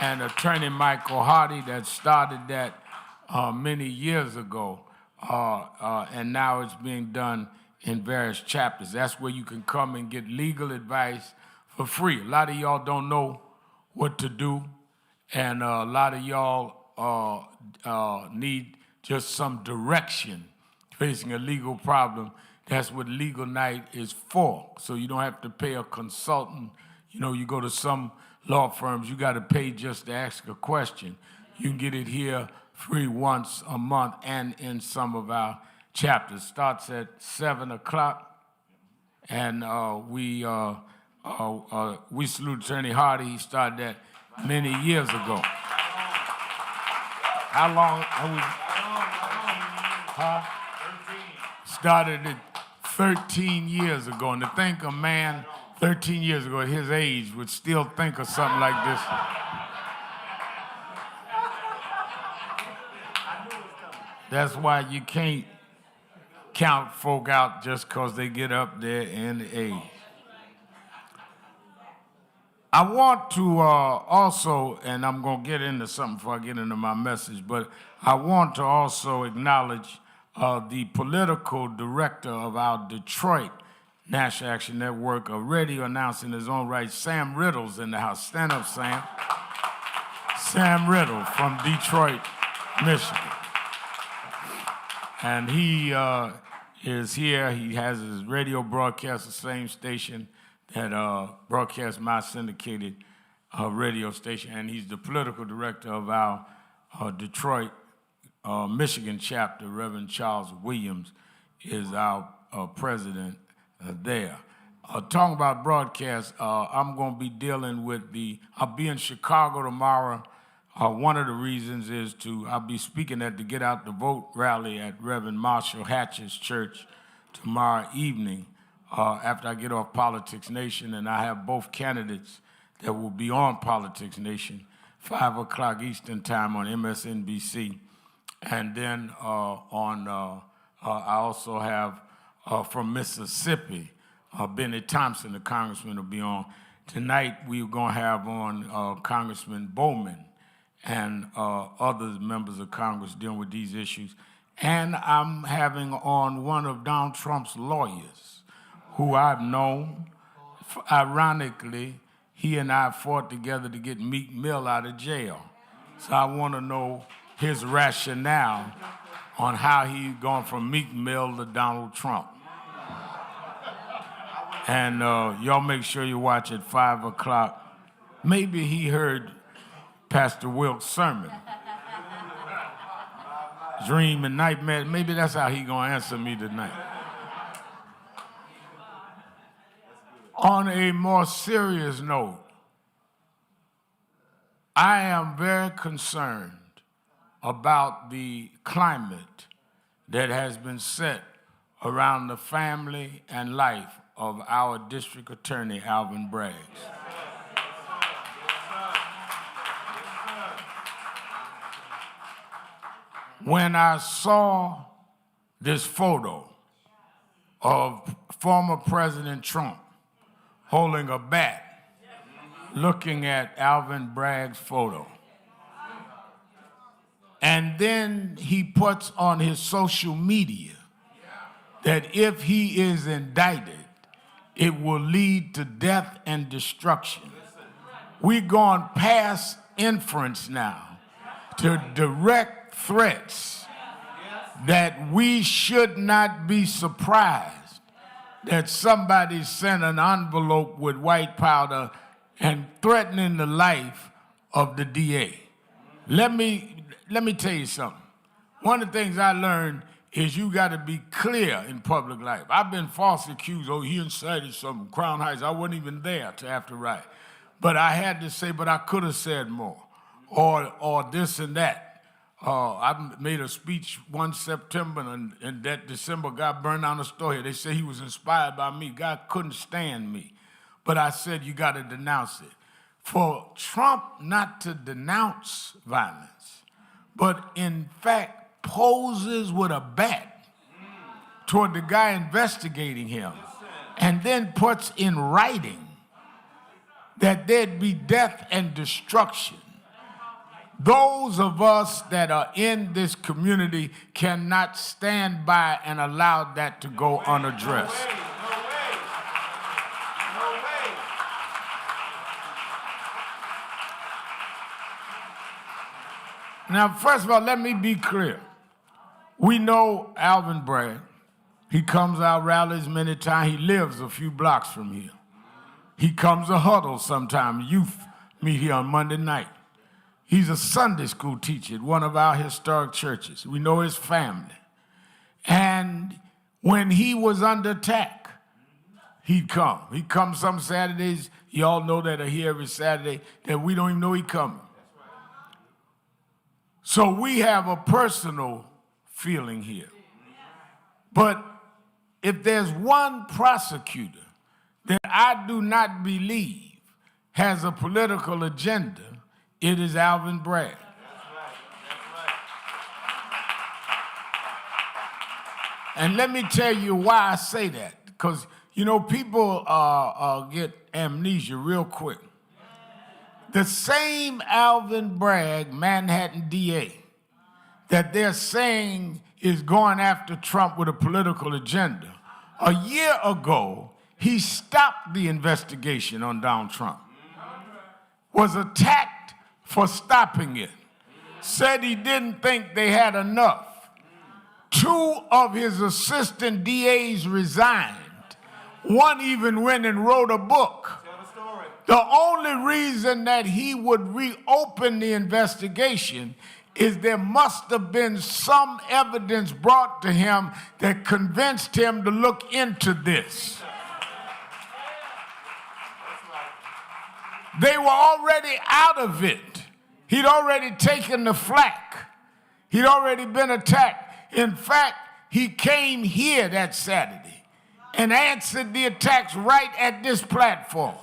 And Attorney Michael Hardy that started that many years ago, and now it's being done in various chapters. That's where you can come and get legal advice for free. A lot of y'all don't know what to do, and a lot of y'all need just some direction facing a legal problem, that's what legal night is for. So you don't have to pay a consultant. You know, you go to some law firms, you got to pay just to ask a question. You can get it here free once a month and in some of our chapters. Starts at 7 o'clock, and we salute Attorney Hardy. He started that many years ago. How long? Started it 13 years ago, and to think a man 13 years ago at his age would still think of something like this. That's why you can't count folk out just because they get up there in age. I want to also, and I'm going to get into something before I get into my message, but I want to also acknowledge the political director of our Detroit National Action Network, already announced in his own right. Sam Riddle's in the house. Stand up, Sam. Sam Riddle from Detroit, Michigan. And he is here. He has his radio broadcast, the same station that broadcasts my syndicated radio station. And he's the political director of our Detroit, Michigan chapter. Reverend Charles Williams is our president there. Talking about broadcast, I'm going to be dealing with I'll be in Chicago tomorrow. One of the reasons is I'll be speaking at the Get Out the Vote rally at Reverend Marshall Hatch's church tomorrow evening after I get off Politics Nation, and I have both candidates that will be on Politics Nation, 5 o'clock Eastern Time on MSNBC. And then I also have from Mississippi, Benny Thompson, the congressman, will be on. Tonight, we're going to have on Congressman Bowman and other members of Congress dealing with these issues. And I'm having on one of Donald Trump's lawyers, who I've known. Ironically, he and I fought together to get Meek Mill out of jail. So I want to know his rationale on how he's gone from Meek Mill to Donald Trump. And y'all make sure you watch at 5 o'clock. Maybe he heard Pastor Wilkes' sermon. Dream and nightmare. Maybe that's how he gonna answer me tonight. On a more serious note, I am very concerned about the climate that has been set around the family and life of our district attorney, Alvin Braggs. When I saw this photo of former President Trump holding a bat, looking at Alvin Bragg's photo, and then he puts on his social media that if he is indicted, it will lead to death and destruction. We're going past inference now to direct threats that we should not be surprised that somebody sent an envelope with white powder and threatening the life of the DA. Let me tell you something. One of the things I learned is you got to be clear in public life. I've been falsely accused, he incited some Crown Heights. I wasn't even there to after right. But I had to say, but I could have said more, or this and that. I made a speech one September, and that December, God burned down the store here. They say he was inspired by me. God couldn't stand me. But I said, you got to denounce it. For Trump not to denounce violence, but in fact poses with a bat toward the guy investigating him, and then puts in writing that there'd be death and destruction. Those of us that are in this community cannot stand by and allow that to go unaddressed. Now, first of all, let me be clear. We know Alvin Bragg. He comes out rallies many times. He lives a few blocks from here. He comes to huddle sometime. Youth meet here on Monday night. He's a Sunday school teacher at one of our historic churches. We know his family. And when he was under attack, he'd come. He'd come some Saturdays. You all know that are here every Saturday that we don't even know he's coming. So we have a personal feeling here. But if there's one prosecutor that I do not believe has a political agenda, it is Alvin Bragg. And let me tell you why I say that. Because, you know, people get amnesia real quick. The same Alvin Bragg, Manhattan DA, that they're saying is going after Trump with a political agenda, a year ago, he stopped the investigation on Donald Trump, was attacked for stopping it, said he didn't think they had enough. 2 of his assistant DAs resigned. One even went and wrote a book. The only reason that he would reopen the investigation is there must have been some evidence brought to him that convinced him to look into this. They were already out of it. He'd already taken the flack. He'd already been attacked. In fact, he came here that Saturday and answered the attacks right at this platform.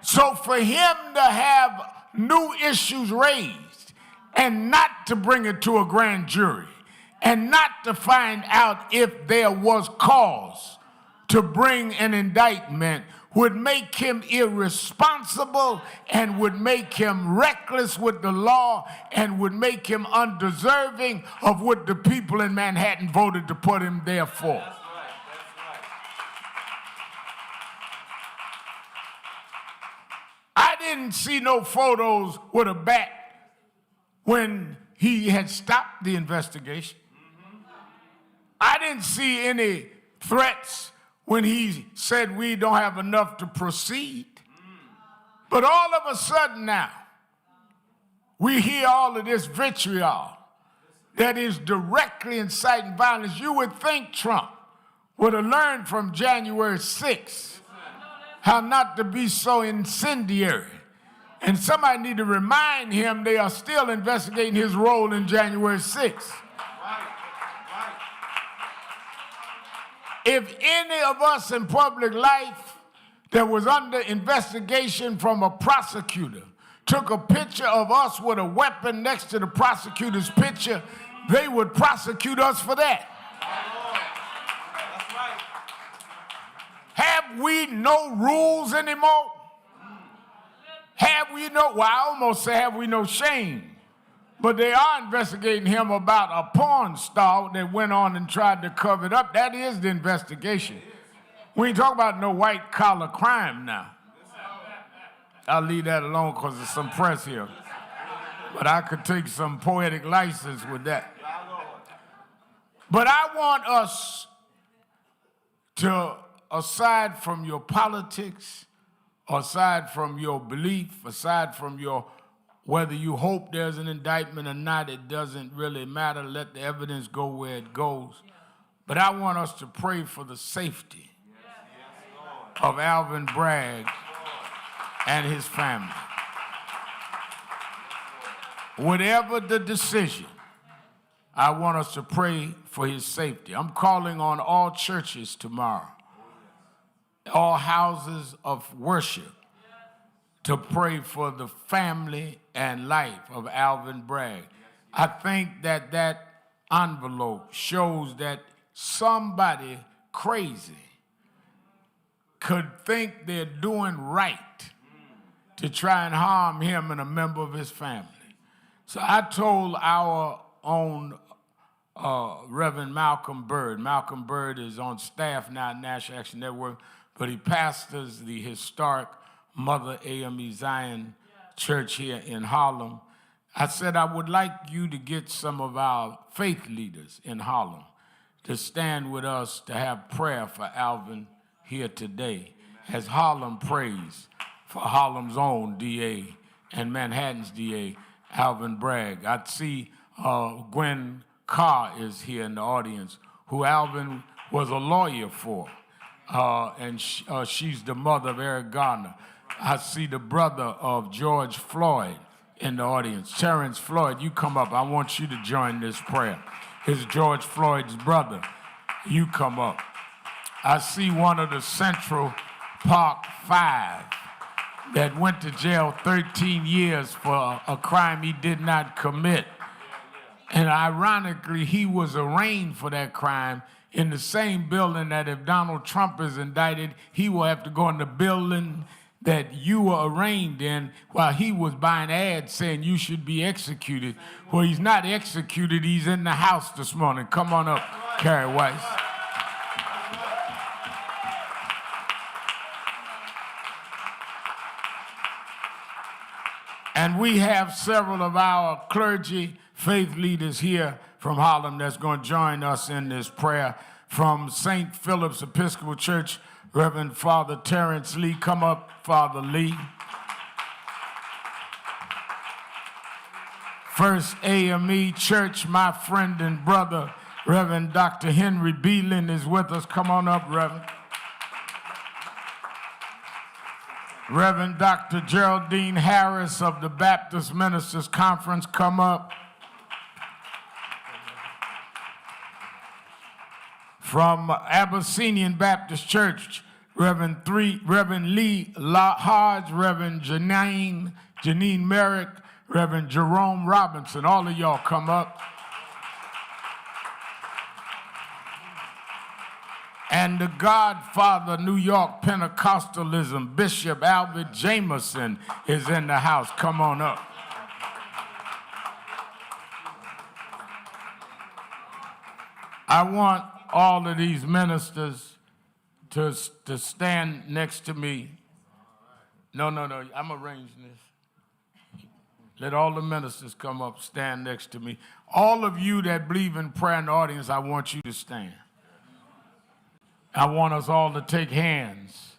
So for him to have new issues raised and not to bring it to a grand jury and not to find out if there was cause to bring an indictment would make him irresponsible and would make him reckless with the law and would make him undeserving of what the people in Manhattan voted to put him there for. That's right. I didn't see no photos with a bat when he had stopped the investigation. I didn't see any threats when he said we don't have enough to proceed. But all of a sudden now, we hear all of this vitriol that is directly inciting violence. You would think Trump would have learned from January 6th how not to be so incendiary. And somebody need to remind him they are still investigating his role in January 6th. If any of us in public life that was under investigation from a prosecutor took a picture of us with a weapon next to the prosecutor's picture, they would prosecute us for that. Have we no rules anymore? Have we no, well, I almost say have we no shame? But they are investigating him about a porn star that went on and tried to cover it up. That is the investigation. We ain't talking about no white-collar crime now. I'll leave that alone because there's some press here. But I could take some poetic license with that. But I want us to, aside from your politics, aside from your belief, aside from your whether you hope there's an indictment or not, it doesn't really matter. Let the evidence go where it goes. But I want us to pray for the safety of Alvin Bragg and his family. Whatever the decision, I want us to pray for his safety. I'm calling on all churches tomorrow, all houses of worship, to pray for the family and life of Alvin Bragg. I think that that envelope shows that somebody crazy could think they're doing right to try and harm him and a member of his family. So I told our own Reverend Malcolm Byrd is on staff now at National Action Network, but he pastors the historic Mother AME Zion Church here in Harlem. I said I would like you to get some of our faith leaders in Harlem to stand with us to have prayer for Alvin here today as Harlem prays for Harlem's own DA and Manhattan's DA, Alvin Bragg. I see Gwen Carr is here in the audience, who Alvin was a lawyer for, and she's the mother of Eric Garner. I see the brother of George Floyd in the audience. Terrence Floyd, you come up. I want you to join this prayer. It's George Floyd's brother. You come up. I see one of the Central Park Five that went to jail 13 years for a crime he did not commit. And ironically, he was arraigned for that crime in the same building that if Donald Trump is indicted, he will have to go in the building that you were arraigned in while he was buying ads saying you should be executed. Well, he's not executed. He's in the house this morning. Come on up, Carrie Weiss. And we have several of our clergy faith leaders here from Harlem that's going to join us in this prayer. From St. Philip's Episcopal Church, Reverend Father Terrence Lee. Come up, Father Lee. First AME Church, my friend and brother, Reverend Dr. Henry Beeland is with us. Come on up, Reverend. Reverend Dr. Geraldine Harris of the Baptist Ministers Conference, come up. From Abyssinian Baptist Church, Reverend Lee Hodge, Reverend Janine Merrick, Reverend Jerome Robinson. All of y'all come up. And the Godfather, New York Pentecostalism, Bishop Albert Jameson is in the house. Come on up. I want all of these ministers to stand next to me. No, I'm arranging this. Let all the ministers come up, stand next to me. All of you that believe in prayer in the audience, I want you to stand. I want us all to take hands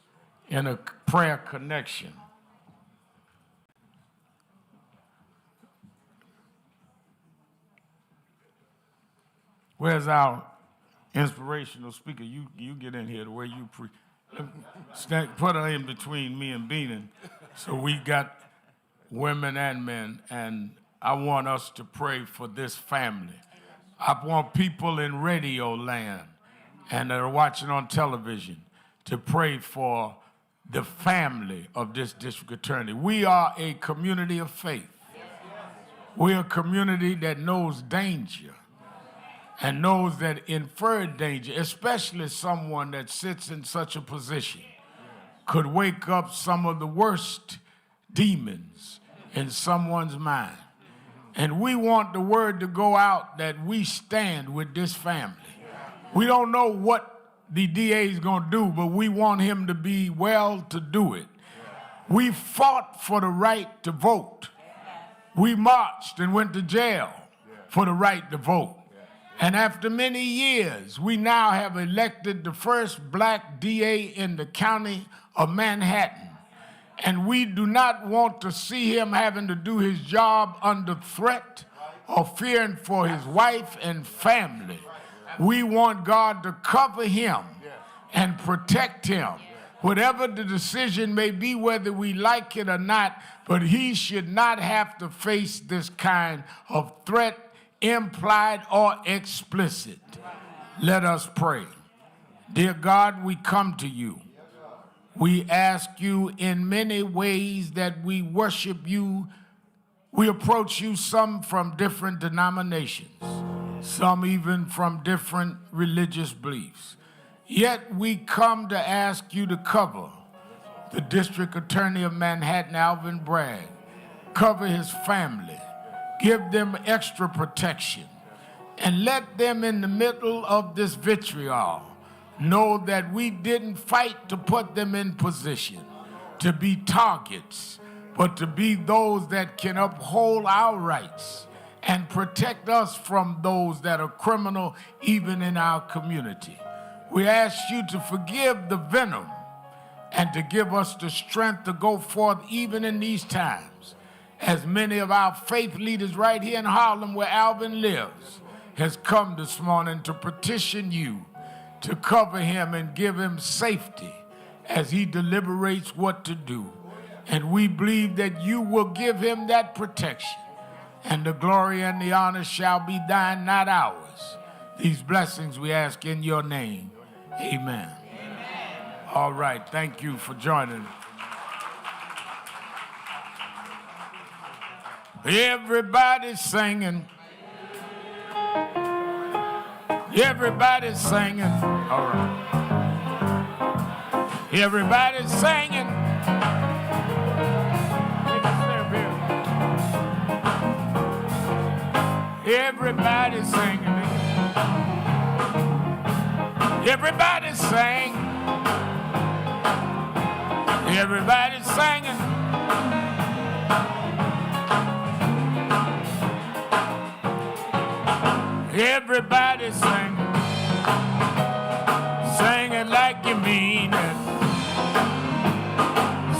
in a prayer connection. Where's our inspirational speaker? You get in here the way you put her in between me and Beanin. So we got women and men, and I want us to pray for this family. I want people in radio land and that are watching on television to pray for the family of this district attorney. We are a community of faith. We're a community that knows danger and knows that inferred danger, especially someone that sits in such a position, could wake up some of the worst demons in someone's mind. And we want the word to go out that we stand with this family. We don't know what the DA is going to do, but we want him to be well to do it. We fought for the right to vote. We marched and went to jail for the right to vote. And after many years, we now have elected the first black DA in the county of Manhattan. And we do not want to see him having to do his job under threat or fearing for his wife and family. We want God to cover him and protect him. Whatever the decision may be, whether we like it or not, but he should not have to face this kind of threat, implied or explicit. Let us pray. Dear God, we come to you. We ask you in many ways that we worship you. We approach you, some from different denominations, some even from different religious beliefs. Yet we come to ask you to cover the District Attorney of Manhattan, Alvin Bragg. Cover his family. Give them extra protection. And let them in the middle of this vitriol know that we didn't fight to put them in position to be targets, but to be those that can uphold our rights and protect us from those that are criminal even in our community. We ask you to forgive the venom and to give us the strength to go forth even in these times. As many of our faith leaders right here in Harlem, where Alvin lives, has come this morning to petition you to cover him and give him safety as he deliberates what to do. And we believe that you will give him that protection. And the glory and the honor shall be thine, not ours. These blessings we ask in your name. Amen. All right, thank you for joining. Everybody's singing. Everybody's singing. All right. Everybody's singing. Everybody's singing. Everybody's singing. Everybody's singing. Everybody's singing. Sing it like you mean it.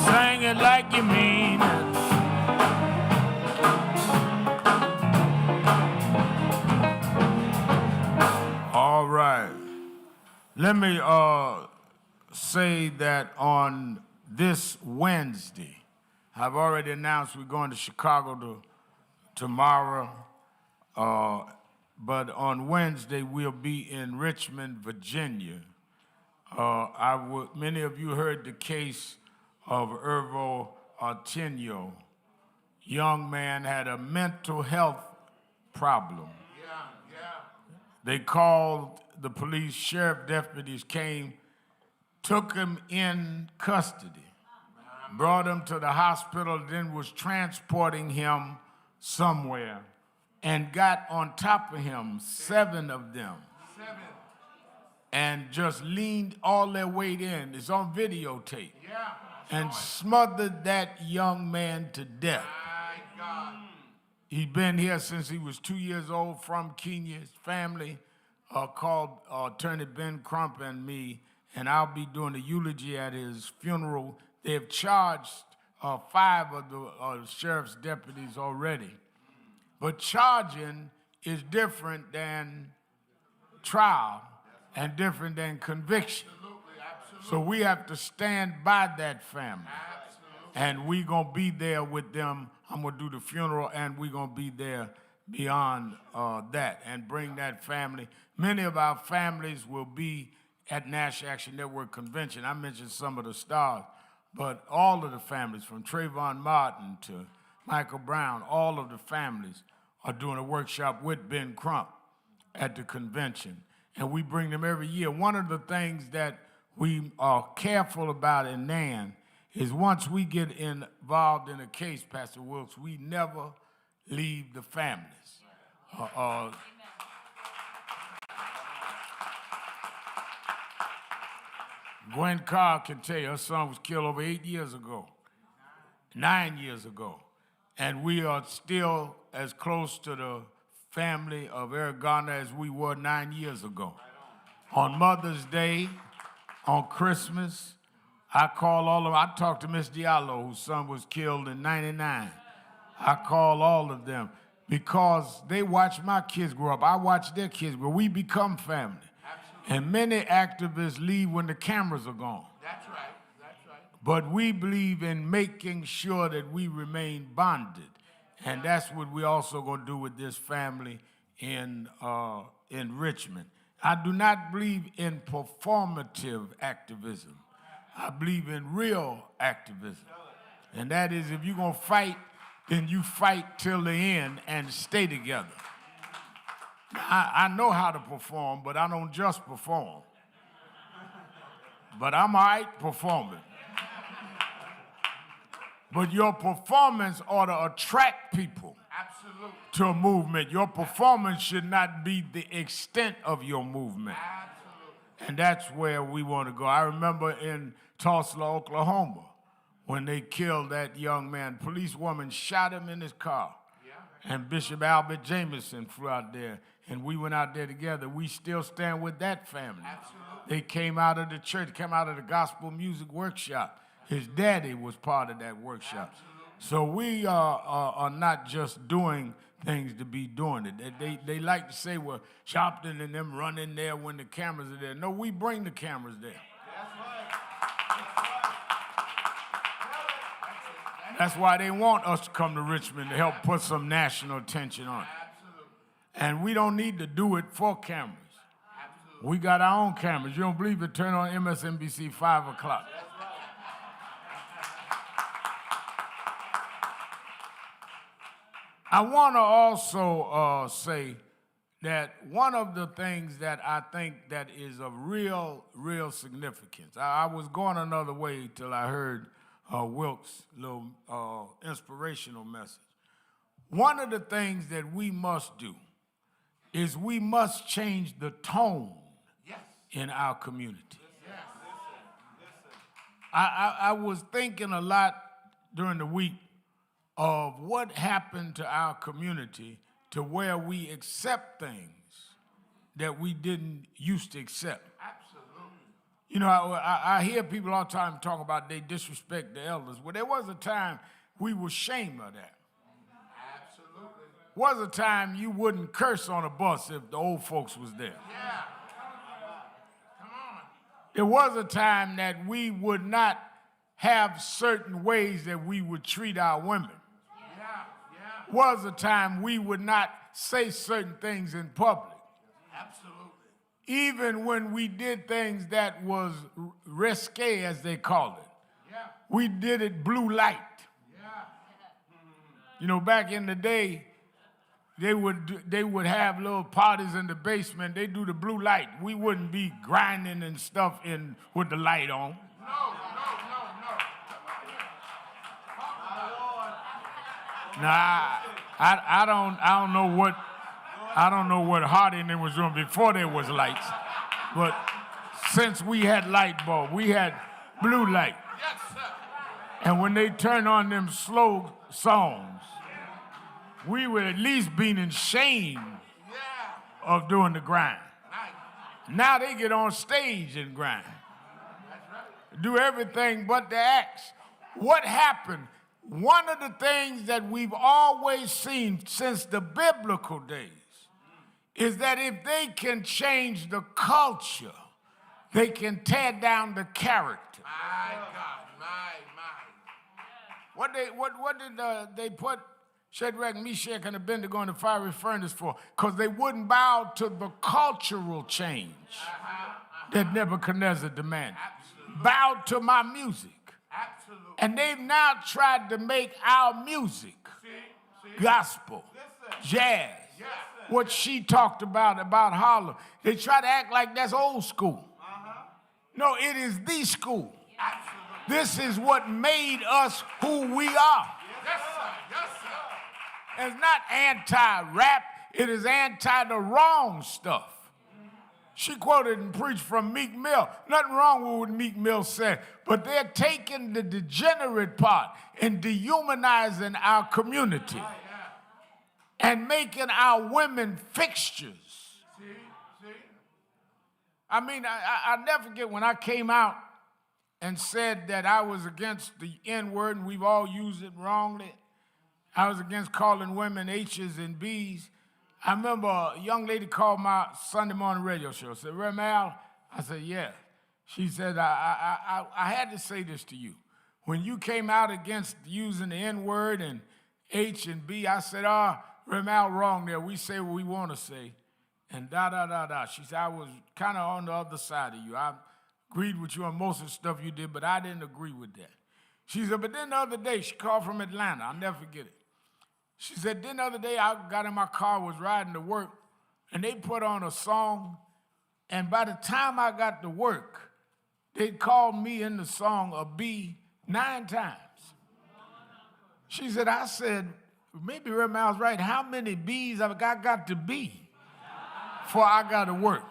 Sing it like you mean it. All right. Let me say that on this Wednesday, I've already announced we're going to Chicago tomorrow, but on Wednesday we'll be in Richmond, Virginia. Many of you heard the case of Ervo Artenio. Young man had a mental health problem. They called the police, sheriff deputies came, took him in custody, brought him to the hospital, then was transporting him somewhere, and got on top of him, 7 of them, and just leaned all their weight in. It's on videotape. And smothered that young man to death. He's been here since he was 2 years old from Kenya. His family called Attorney Ben Crump and me, and I'll be doing a eulogy at his funeral. They have charged 5 of the sheriff's deputies already. But charging is different than trial and different than conviction. So we have to stand by that family. And we're going to be there with them. I'm going to do the funeral, and we're going to be there beyond that and bring that family. Many of our families will be at National Action Network Convention. I mentioned some of the stars, but all of the families, from Trayvon Martin to Michael Brown, all of the families are doing a workshop with Ben Crump at the convention. And we bring them every year. One of the things that we are careful about in NAN is once we get involved in a case, Pastor Wilkes, we never leave the families. Gwen Carr can tell you her son was killed over 8 years ago, 9 years ago. And we are still as close to the family of Eric Garner as we were 9 years ago. On Mother's Day, on Christmas, I call all of them. I talked to Miss Diallo, whose son was killed in '99. I call all of them because they watch my kids grow up. I watch their kids grow up. We become family. Absolutely. And many activists leave when the cameras are gone. That's right. That's right. But we believe in making sure that we remain bonded. And that's what we're also going to do with this family in Richmond. I do not believe in performative activism. I believe in real activism. And that is, if you're going to fight, then you fight till the end and stay together. I know how to perform, but I don't just perform. But I'm all right performing. But your performance ought to attract people to a movement. Your performance should not be the extent of your movement. And that's where we want to go. I remember in Tulsa, Oklahoma, when they killed that young man. Policewoman shot him in his car. And Bishop Albert Jameson flew out there, and we went out there together. We still stand with that family. Absolutely. They came out of the church, came out of the gospel music workshop. His daddy was part of that workshop. Absolutely. So we are not just doing things to be doing it. They like to say, well, Sharpton and them run in there when the cameras are there. No, we bring the cameras there. That's why they want us to come to Richmond to help put some national attention on it. Absolutely. And we don't need to do it for cameras. Absolutely. We got our own cameras. You don't believe it? Turn on MSNBC 5 o'clock. That's right. I want to also say that one of the things that I think that is of real significance, I was going another way till I heard Wilkes' little inspirational message. One of the things that we must do is we must change the tone in our community. I was thinking a lot during the week of what happened to our community to where we accept things that we didn't used to accept. Absolutely. You know, I hear people all the time talk about they disrespect the elders. Well, there was a time we were ashamed of that. Absolutely. Was a time you wouldn't curse on a bus if the old folks was there. Yeah. Come on. There was a time that we would not have certain ways that we would treat our women. Yeah. Was a time we would not say certain things in public. Absolutely. Even when we did things that was risque, as they call it. Yeah. We did it blue light. Yeah. You know, back in the day, they would have little parties in the basement. They do the blue light. We wouldn't be grinding and stuff in with the light on. No. Nah, I don't know what Hardy and them was doing before there was lights. But since we had light bulb, we had blue light. Yes, sir. And when they turned on them slow songs, we were at least being ashamed of doing the grind. Nice. Now they get on stage and grind. Do everything but the acts. What happened? One of the things that we've always seen since the biblical days is that if they can change the culture, they can tear down the character. My God, my. What did they put Shadrach, Meshach, and Abednego in the fiery furnace for? Because they wouldn't bow to the cultural change that Nebuchadnezzar demanded. Absolutely. Bow to my music. Absolutely. And they've now tried to make our music gospel, jazz, what she talked about Harlem. They try to act like that's old school. No, it is the school. Absolutely. This is what made us who we are. Yes, sir. Yes, sir. It's not anti-rap. It is anti the wrong stuff. She quoted and preached from Meek Mill. Nothing wrong with what Meek Mill said, but they're taking the degenerate part and dehumanizing our community and making our women fixtures. See? I mean, I'll never forget when I came out and said that I was against the N-word, and we've all used it wrongly. I was against calling women H's and B's. I remember a young lady called my Sunday morning radio show, said, Reverend Al? I said, yeah. She said, I had to say this to you. When you came out against using the N-word and H and B, I said, Reverend Al, wrong there. We say what we want to say. And da. She said, I was kind of on the other side of you. I agreed with you on most of the stuff you did, but I didn't agree with that. She said, but then the other day, she called from Atlanta. I'll never forget it. She said, then the other day I got in my car, was riding to work, and they put on a song, and by the time I got to work, they called me in the song a B 9 times. She said, I said, maybe Reverend Al's right. How many B's have I got to be before I got to work?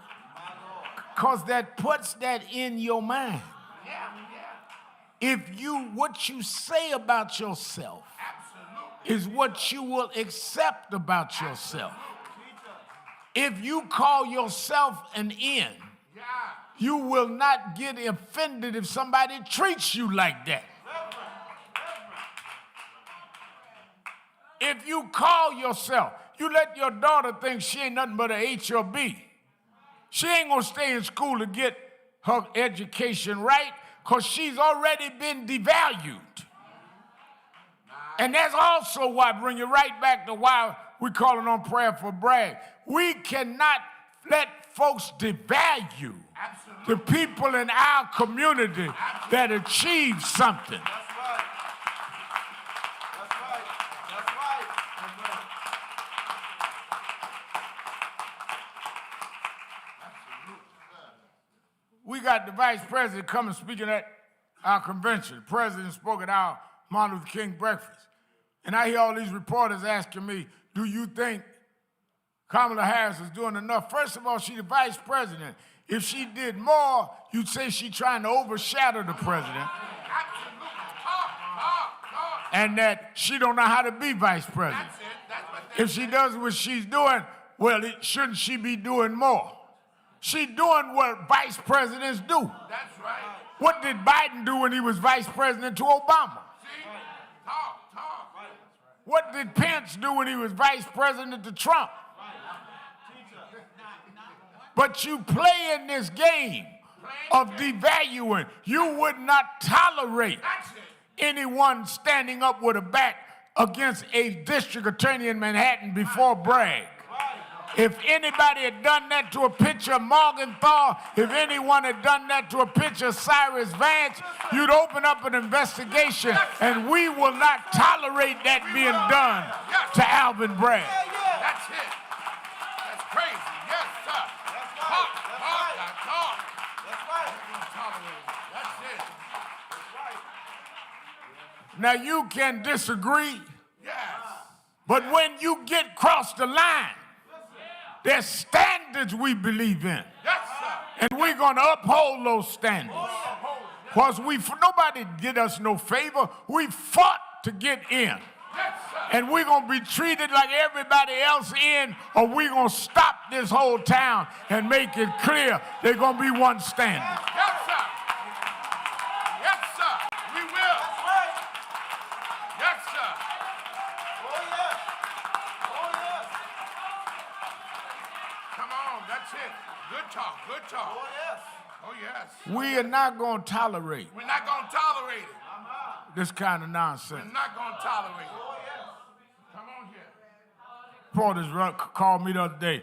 Because that puts that in your mind. what you say about yourself is what you will accept about yourself. If you call yourself an N, you will not get offended if somebody treats you like that. If you call yourself, you let your daughter think she ain't nothing but an H or B. She ain't gonna stay in school to get her education right because she's already been devalued. And that's also why, bring it right back to why we're calling on prayer for Bragg. We cannot let folks devalue the people in our community that achieve something. We got the vice president coming speaking at our convention. The president spoke at our Martin Luther King breakfast. And I hear all these reporters asking me, do you think Kamala Harris is doing enough? First of all, she's the vice president. If she did more, you'd say she's trying to overshadow the president. And that she don't know how to be vice president. If she does what she's doing, well, shouldn't she be doing more? She's doing what vice presidents do. That's right. What did Biden do when he was vice president to Obama? What did Pence do when he was vice president to Trump? But you play in this game of devaluing. You would not tolerate anyone standing up with a back against a district attorney in Manhattan before Bragg. If anybody had done that to a picture of Morgenthau, if anyone had done that to a picture of Cyrus Vance, you'd open up an investigation, and we will not tolerate that being done to Alvin Bragg. That's it. That's crazy. Yes, sir. Talk. That's right. That's it. Now, you can disagree, Yes. but when you get across the line, there's standards we believe in. Yes, sir. And we're going to uphold those standards. Because nobody did us no favor. We fought to get in. Yes, sir. And we're going to be treated like everybody else in, or we're going to stop this whole town and make it clear there's going to be one standard. Yes, sir. Yes, sir. We will. Yes, sir. Come on, that's it. Good talk, good talk. Oh, yes. We are not going to tolerate We're not going to tolerate it. this kind of nonsense. We're not going to tolerate it. Come on here. Reporters called me the other day.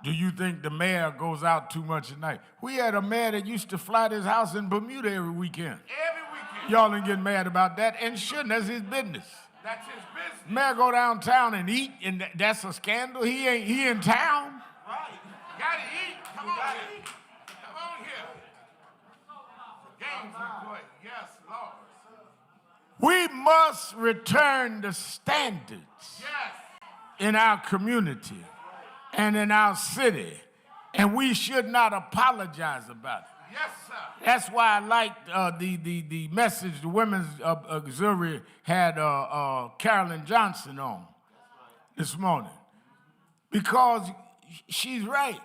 Do you think the mayor goes out too much at night? We had a mayor that used to fly to his house in Bermuda every weekend. Every weekend. Y'all didn't get mad about that, and shouldn't. That's his business. That's his business. Mayor go downtown and eat, and that's a scandal. He in town. Right. Gotta eat. Come on here. Come on here. The games we play. Yes, Lord. We must return the standards Yes. in our community and in our city, and we should not apologize about it. Yes, sir. That's why I liked the message the Women's Auxiliary had Carolyn Johnson on this morning. Because she's right.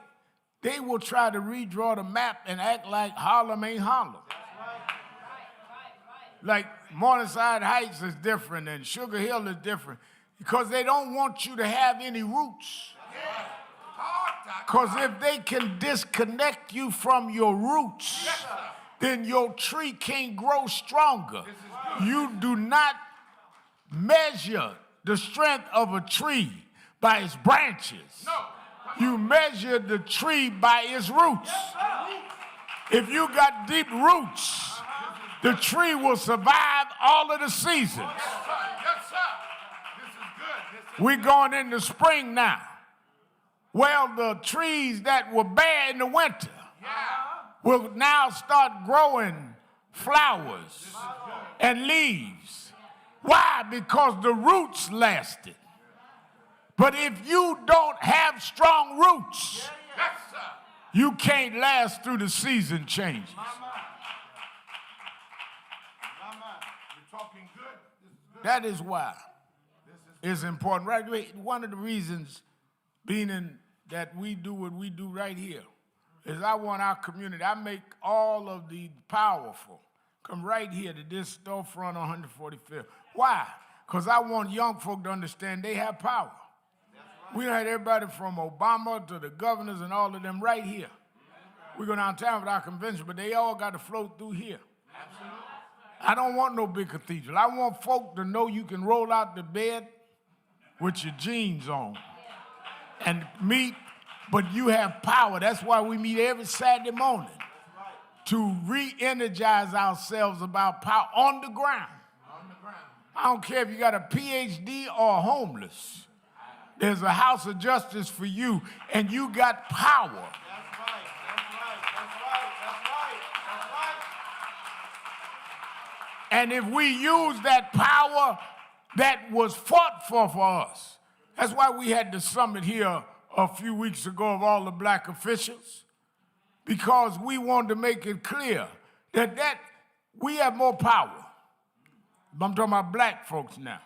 They will try to redraw the map and act like Harlem ain't Harlem. Like Morningside Heights is different and Sugar Hill is different because they don't want you to have any roots. Because if they can disconnect you from your roots, then your tree can't grow stronger. You do not measure the strength of a tree by its branches. You measure the tree by its roots. If you got deep roots, the tree will survive all of the seasons. Yes, sir. This is good. We're going into spring now. Well, the trees that were bare in the winter will now start growing flowers and leaves. Why? Because the roots lasted. But if you don't have strong roots, you can't last through the season changes. That is why it's important. Right? One of the reasons being that we do what we do right here is I want our community, I make all of the powerful come right here to this storefront on 145th. Why? Because I want young folk to understand they have power. We had everybody from Obama to the governors and all of them right here. We go downtown with our convention, but they all got to flow through here. I don't want no big cathedral. I want folk to know you can roll out the bed with your jeans on and meet, but you have power. That's why we meet every Saturday morning to re-energize ourselves about power on the ground. I don't care if you got a PhD or homeless. There's a house of justice for you, and you got power. And if we use that power that was fought for us, that's why we had the summit here a few weeks ago of all the black officials, because we wanted to make it clear that we have more power. I'm talking about black folks now,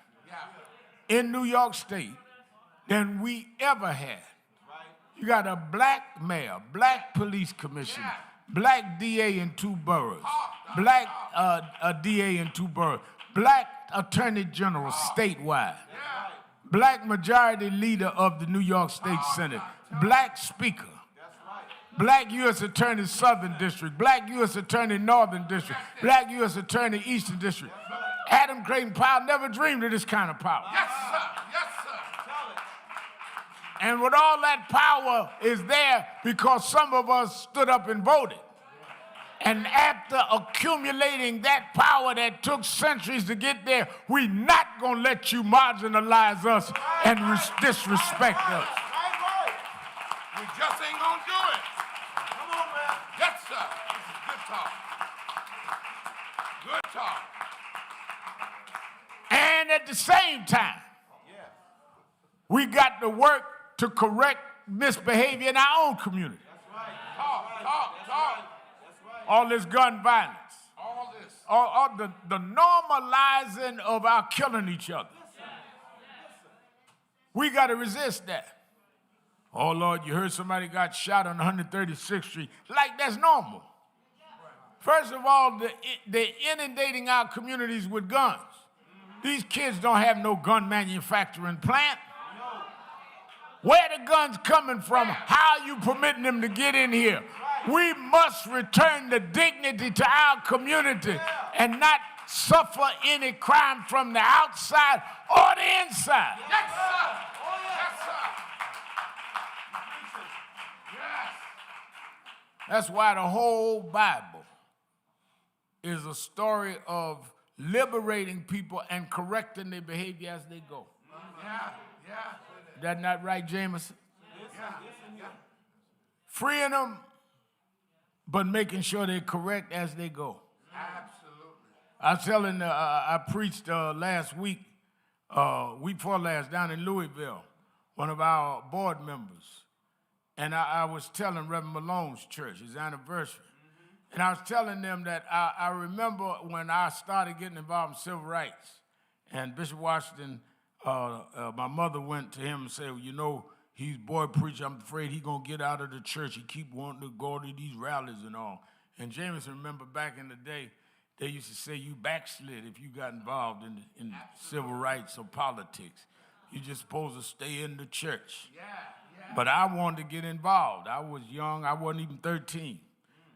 in New York State than we ever had. You got a black mayor, black police commissioner, black DA in 2 boroughs, black DA in 2 boroughs, black attorney general statewide, black majority leader of the New York State Senate, black speaker, black U.S. attorney Southern District, black U.S. attorney Northern District, black U.S. attorney Eastern District. Adam Clayton Powell never dreamed of this kind of power. Yes, sir. Yes, sir. And with all that power is there because some of us stood up and voted. And after accumulating that power that took centuries to get there, we're not going to let you marginalize us and disrespect us. We just ain't going to do it. Come on, man. Yes, sir. This is good talk. Good talk. And at the same time, we got to work to correct misbehavior in our own community. That's right. Talk. All this gun violence. All this. All the normalizing of our killing each other. We got to resist that. Oh, Lord, you heard somebody got shot on 136th Street. Like that's normal. First of all, they're inundating our communities with guns. These kids don't have no gun manufacturing plant. Where the guns coming from? How are you permitting them to get in here? We must return the dignity to our community and not suffer any crime from the outside or the inside. Yes, sir. Yes, sir. Yes. That's why the whole Bible is a story of liberating people and correcting their behavior as they go. Yeah. That not right, Jameson? Freeing them, but making sure they're correct as they go. Absolutely. I was telling, I preached last week, week before last, down in Louisville, one of our board members. And I was telling Reverend Malone's church, his anniversary. And I was telling them that I remember when I started getting involved in civil rights. And Bishop Washington, my mother went to him and said, well, you know, he's boy preacher. I'm afraid he's going to get out of the church. He keep wanting to go to these rallies and all. And Jameson, remember back in the day, they used to say you backslid if you got involved in civil rights or politics. You're just supposed to stay in the church. But I wanted to get involved. I was young. I wasn't even 13.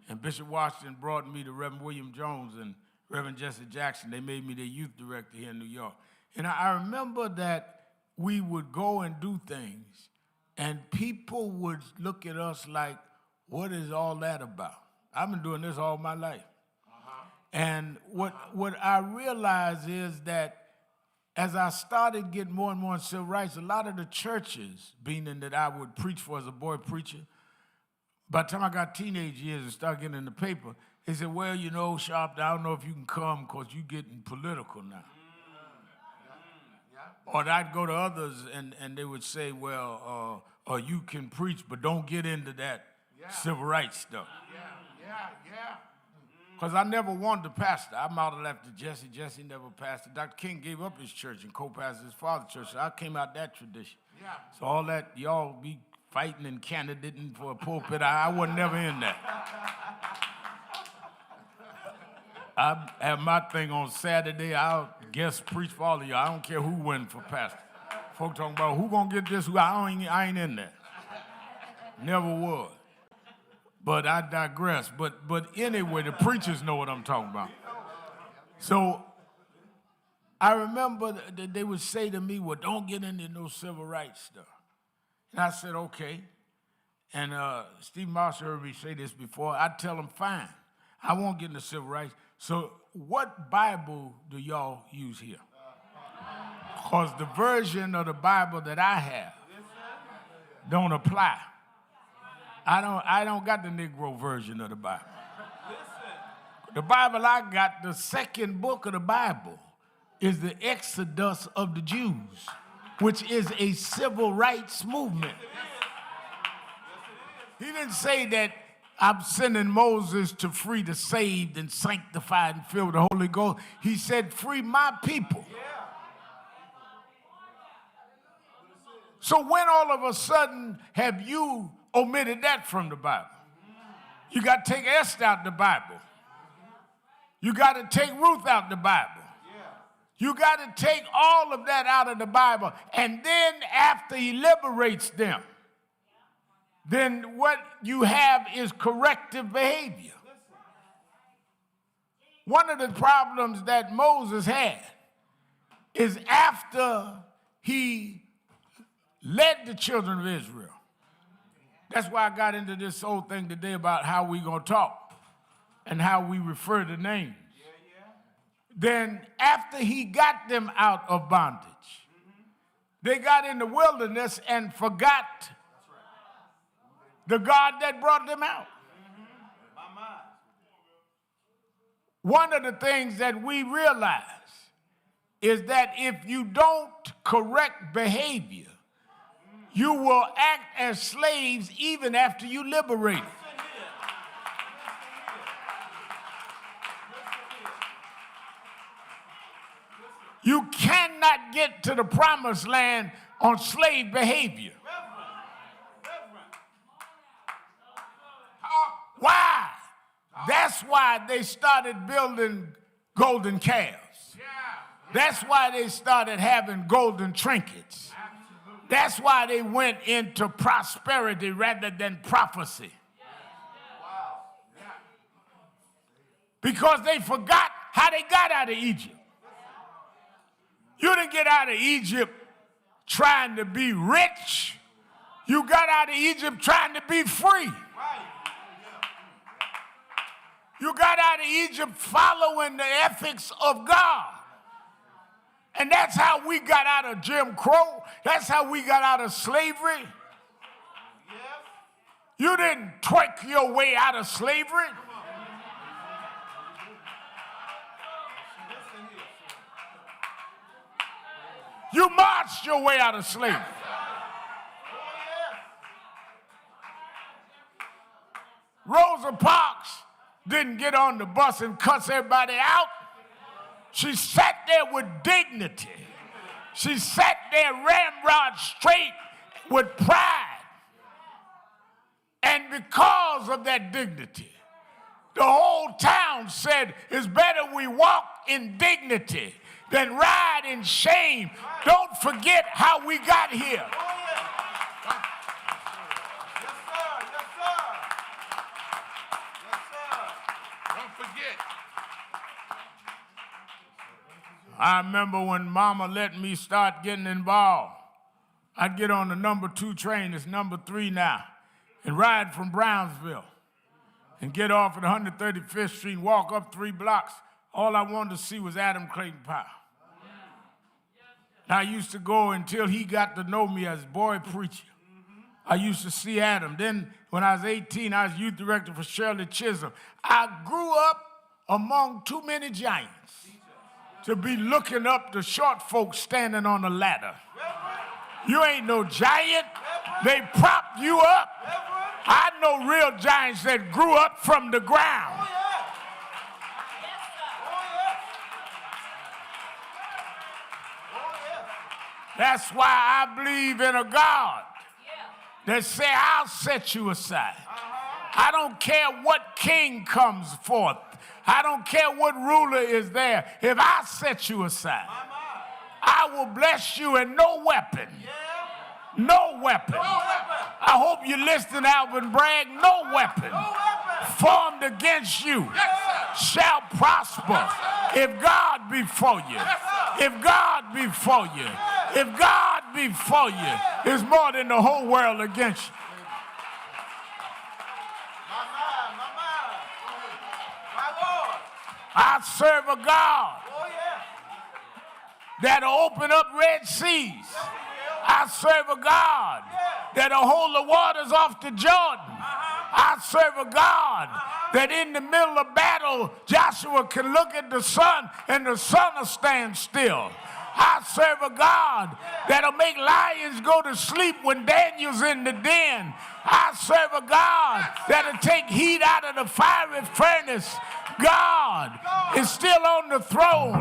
And Bishop Washington brought me to Reverend William Jones and Reverend Jesse Jackson. They made me their youth director here in New York. And I remember that we would go and do things, and people would look at us like, what is all that about? I've been doing this all my life. And what I realized is that as I started getting more and more in civil rights, a lot of the churches, being in that I would preach for as a boy preacher, by the time I got teenage years and started getting in the paper, they said, well, you know, Sharp, I don't know if you can come because you're getting political now. Or I'd go to others and they would say, well, you can preach, but don't get into that civil rights stuff. because I never wanted to pastor. I might have left to Jesse. Jesse never pastored. Dr. King gave up his church and co-pastored his father's church. So I came out that tradition. Yeah. So all that, y'all be fighting and candidating for a pulpit, I wasn't never in that. I have my thing on Saturday. I'll guest preach for all of y'all. I don't care who wins for pastor. Folk talking about who gonna get this, I ain't in that. Never was. But I digress. But anyway, the preachers know what I'm talking about. So I remember that they would say to me, well, don't get into no civil rights stuff. And I said, okay. And Steve Marshall heard me say this before. I tell them, fine, I won't get into civil rights. So what Bible do y'all use here? Because the version of the Bible that I have don't apply. I don't got the Negro version of the Bible. The Bible I got, the second book of the Bible, is the Exodus of the Jews, which is a civil rights movement. He didn't say that I'm sending Moses to free the saved and sanctified and filled with the Holy Ghost. He said, free my people. So when all of a sudden have you omitted that from the Bible? You got to take Esther out the Bible. You got to take Ruth out the Bible. You got to take all of that out of the Bible. And then after he liberates them, then what you have is corrective behavior. One of the problems that Moses had is after he led the children of Israel. That's why I got into this whole thing today about how we going to talk and how we refer to names. Then after he got them out of bondage, they got in the wilderness and forgot the God that brought them out. One of the things that we realize is that if you don't correct behavior, you will act as slaves even after you liberate. You cannot get to the promised land on slave behavior. Why? That's why they started building golden calves. That's why they started having golden trinkets. That's why they went into prosperity rather than prophecy. Because they forgot how they got out of Egypt. You didn't get out of Egypt trying to be rich. You got out of Egypt trying to be free. You got out of Egypt following the ethics of God. And that's how we got out of Jim Crow. That's how we got out of slavery. You didn't twerk your way out of slavery. You marched your way out of slavery. Rosa Parks didn't get on the bus and cuss everybody out. She sat there with dignity. She sat there ramrod straight with pride. And because of that dignity, the whole town said, it's better we walk in dignity than ride in shame. Don't forget how we got here. I remember when Mama let me start getting involved. I'd get on the number 2 train, it's number 3 now, and ride from Brownsville and get off at 135th Street and walk up 3 blocks. All I wanted to see was Adam Clayton Powell. And I used to go until he got to know me as boy preacher. I used to see Adam. Then when I was 18, I was youth director for Shirley Chisholm. I grew up among too many giants to be looking up the short folks standing on a ladder. You ain't no giant. They propped you up. I know real giants that grew up from the ground. That's why I believe in a God that say, I'll set you aside. I don't care what king comes forth. I don't care what ruler is there. If I set you aside, I will bless you, and no weapon, no weapon. I hope you're listening, Alvin Bragg. No weapon formed against you shall prosper. If God be for you, if God be for you, if God be for you, it's more than the whole world against you. I serve a God that'll open up Red Seas. I serve a God that'll hold the waters off the Jordan. I serve a God that in the middle of battle, Joshua can look at the sun and the sun will stand still. I serve a God that'll make lions go to sleep when Daniel's in the den. I serve a God that'll take heat out of the fiery furnace. God is still on the throne.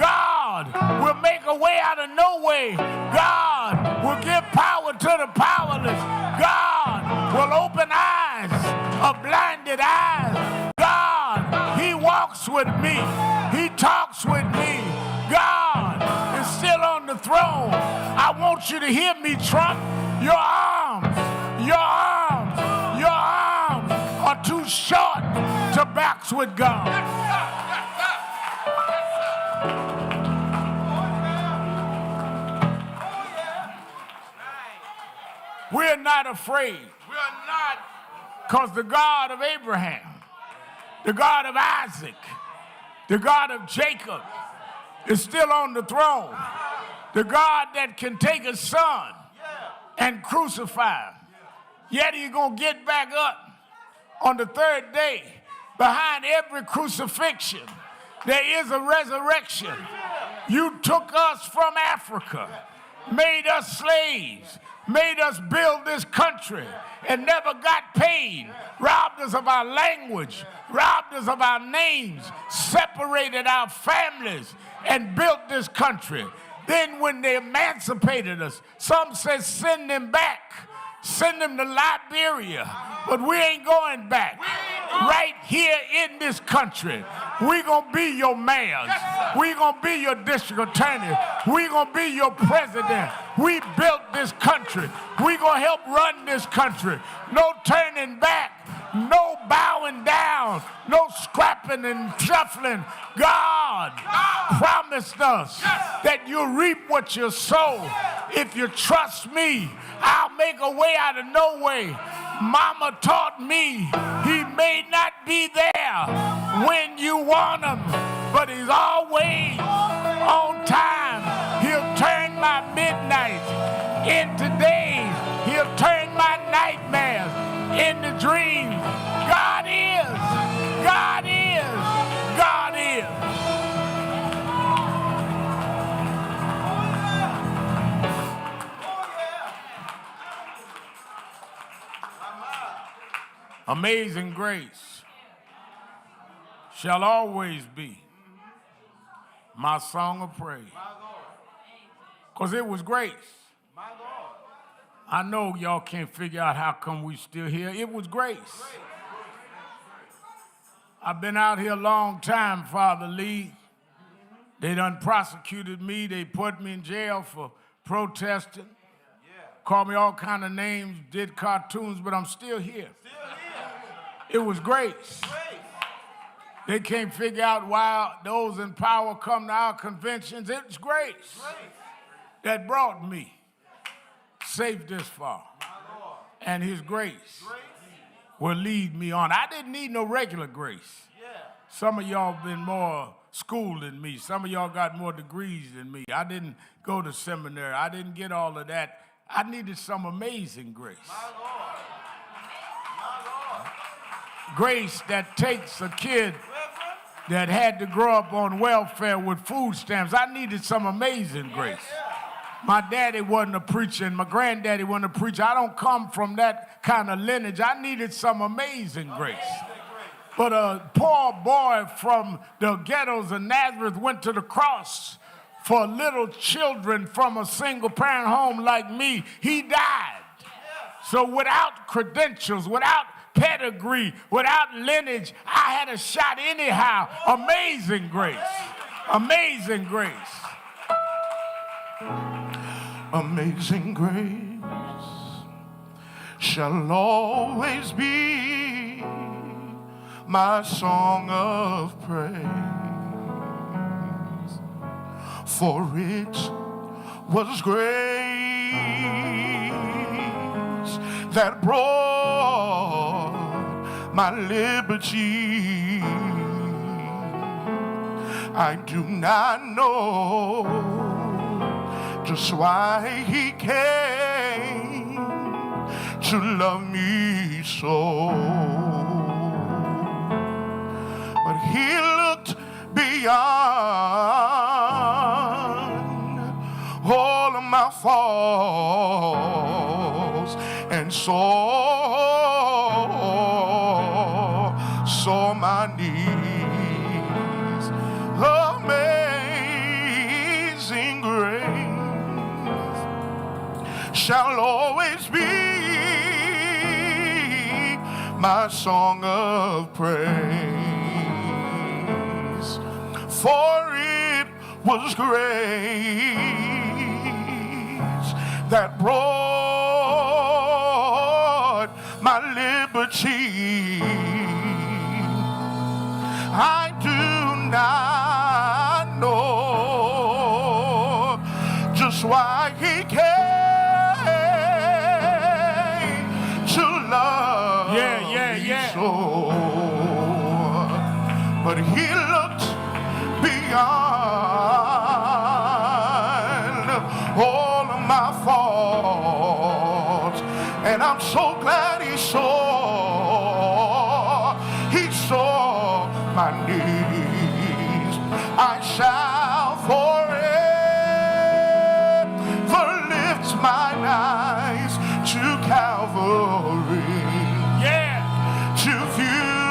God will make a way out of no way. God will give power to the powerless. God will open eyes of blinded eyes. God, He walks with me. He talks with me. God is still on the throne. I want you to hear me, Trump. Your arms are too short to box with God. We're not afraid. We're not, because the God of Abraham, the God of Isaac, the God of Jacob is still on the throne. The God that can take a son and crucify him. Yet He's going to get back up on the third day. Behind every crucifixion, there is a resurrection. You took us from Africa, made us slaves, made us build this country, and never got paid, robbed us of our language, robbed us of our names, separated our families, and built this country. Then when they emancipated us, some said send them back, send them to Liberia, but we ain't going back. Right here in this country, we gonna be your mayors, we gonna be your district attorney, we gonna be your president. We built this country, we gonna help run this country. No turning back, no bowing down, no scrapping and shuffling. God promised us that you'll reap what you sow. If you trust me, I'll make a way out of no way. Mama taught me He may not be there when you want Him, but He's always on time. He'll turn my midnights into days. He'll turn my nightmares into dreams. God is, God is, God is. Amazing grace shall always be my song of praise. Because it was grace. I know y'all can't figure out how come we still here. It was grace. I've been out here a long time, Father Lee. They done prosecuted me. They put me in jail for protesting. Called me all kind of names, did cartoons, but I'm still here. It was grace. They can't figure out why those in power come to our conventions. It's grace that brought me safe this far. And His grace will lead me on. I didn't need no regular grace. Some of y'all been more schooled than me. Some of y'all got more degrees than me. I didn't go to seminary. I didn't get all of that. I needed some amazing grace. Grace that takes a kid that had to grow up on welfare with food stamps. I needed some amazing grace. My daddy wasn't a preacher and my granddaddy wasn't a preacher. I don't come from that kind of lineage. I needed some amazing grace. But a poor boy from the ghettos of Nazareth went to the cross for little children from a single parent home like me. He died. So without credentials, without pedigree, without lineage, I had a shot anyhow. Amazing grace. Amazing grace. Amazing grace shall always be my song of praise, for it was grace that brought my liberty. I do not know just why he came to love me so, but he looked beyond all of my faults and saw my needs. Amazing grace shall always be my song of praise, for it was grace that brought my liberty. I do not know just why he came to love me so, but he looked beyond all of my faults, and I'm so glad he saw my needs. I shall forever lift mine eyes to Calvary, to view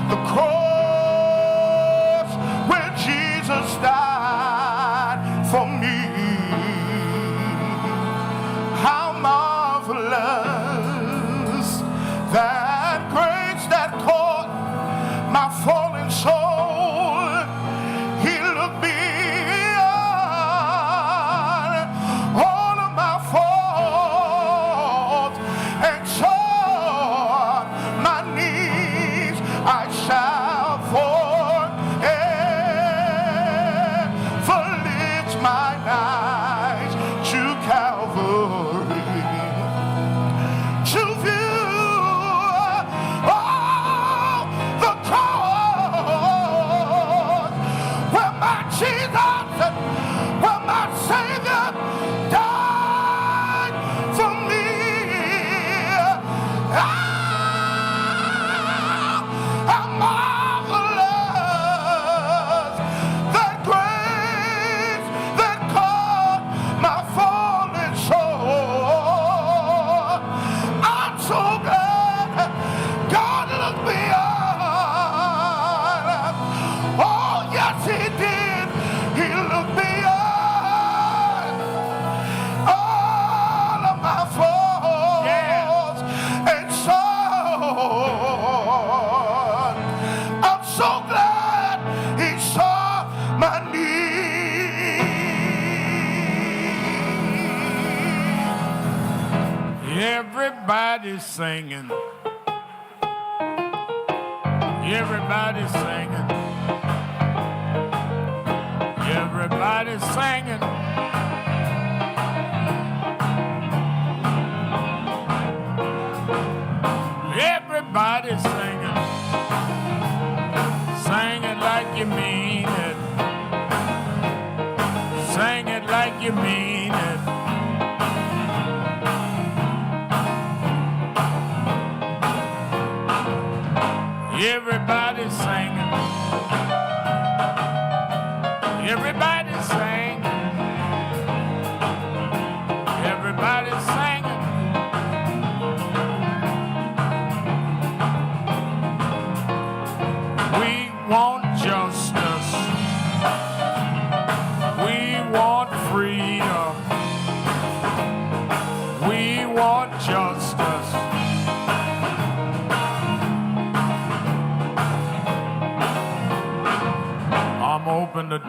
the cross where Jesus died for me. How marvelous that grace that caught my fallen soul. He looked beyond all of my faults and saw my needs. I shall forever lift my eyes to Calvary, to view all the cross where my Jesus, where my Savior died for me. How marvelous that grace that caught my fallen soul. I'm so glad God looked beyond. Oh, yes, he did. He looked beyond all of my faults and saw. I'm so glad he saw my need. Everybody's singing. Everybody's singing. Everybody's singing. Everybody's singing. Sing it like you mean it. Sing it like you mean it. Everybody's singing. Everybody's singing. Everybody's singing. We want justice.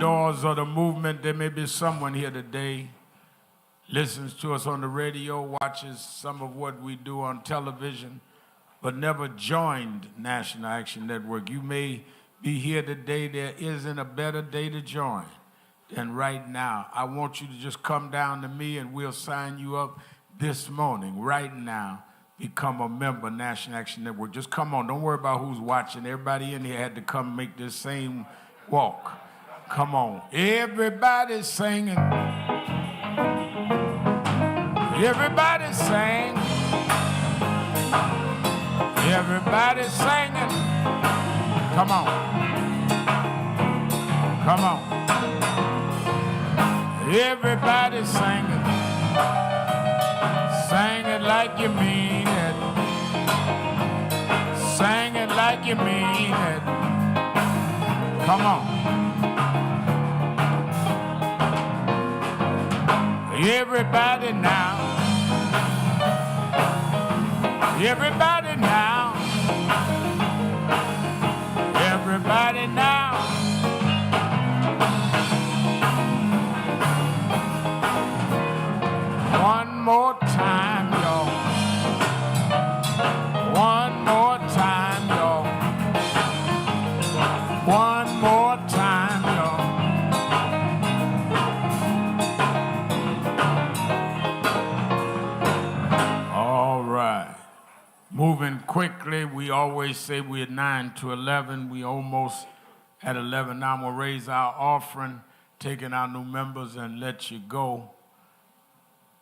doors of the movement. There may be someone here today listens to us on the radio, watches some of what we do on television, but never joined National Action Network. You may be here today. There isn't a better day to join than right now. I want you to just come down to me and we'll sign you up this morning, right now. Become a member of National Action Network. Just come on. Don't worry about who's watching. Everybody in here had to come make this same walk. Come on. Everybody's singing. Everybody's singing. Everybody's singing. Come on. Come on. Everybody's singing. Sing it like you mean it. Sing it like you mean it. Come on. Everybody now. Everybody now. Everybody now. One more time, y'all. One more time, y'all. One more time, y'all. All right. Moving quickly, we always say we're 9 to 11. We almost at 11 now. I'm going to raise our offering, taking our new members and let you go.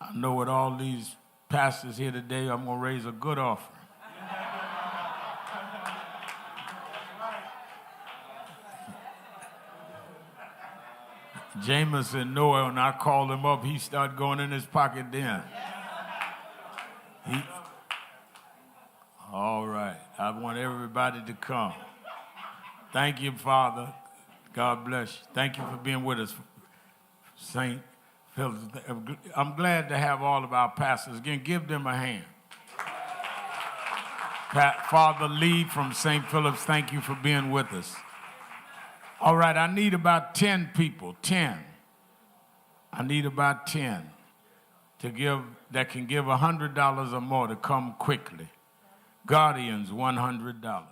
I know with all these pastors here today, I'm going to raise a good offering. Jameson Noah, when I called him up, he started going in his pocket then. All right. I want everybody to come. Thank you, Father. God bless you. Thank you for being with us, St. Phillips. I'm glad to have all of our pastors. Again, give them a hand. Father Lee from St. Phillips, thank you for being with us. All right, I need about 10 people, 10. I need about 10 to give, that can give $100 or more to come quickly. Guardians, $100.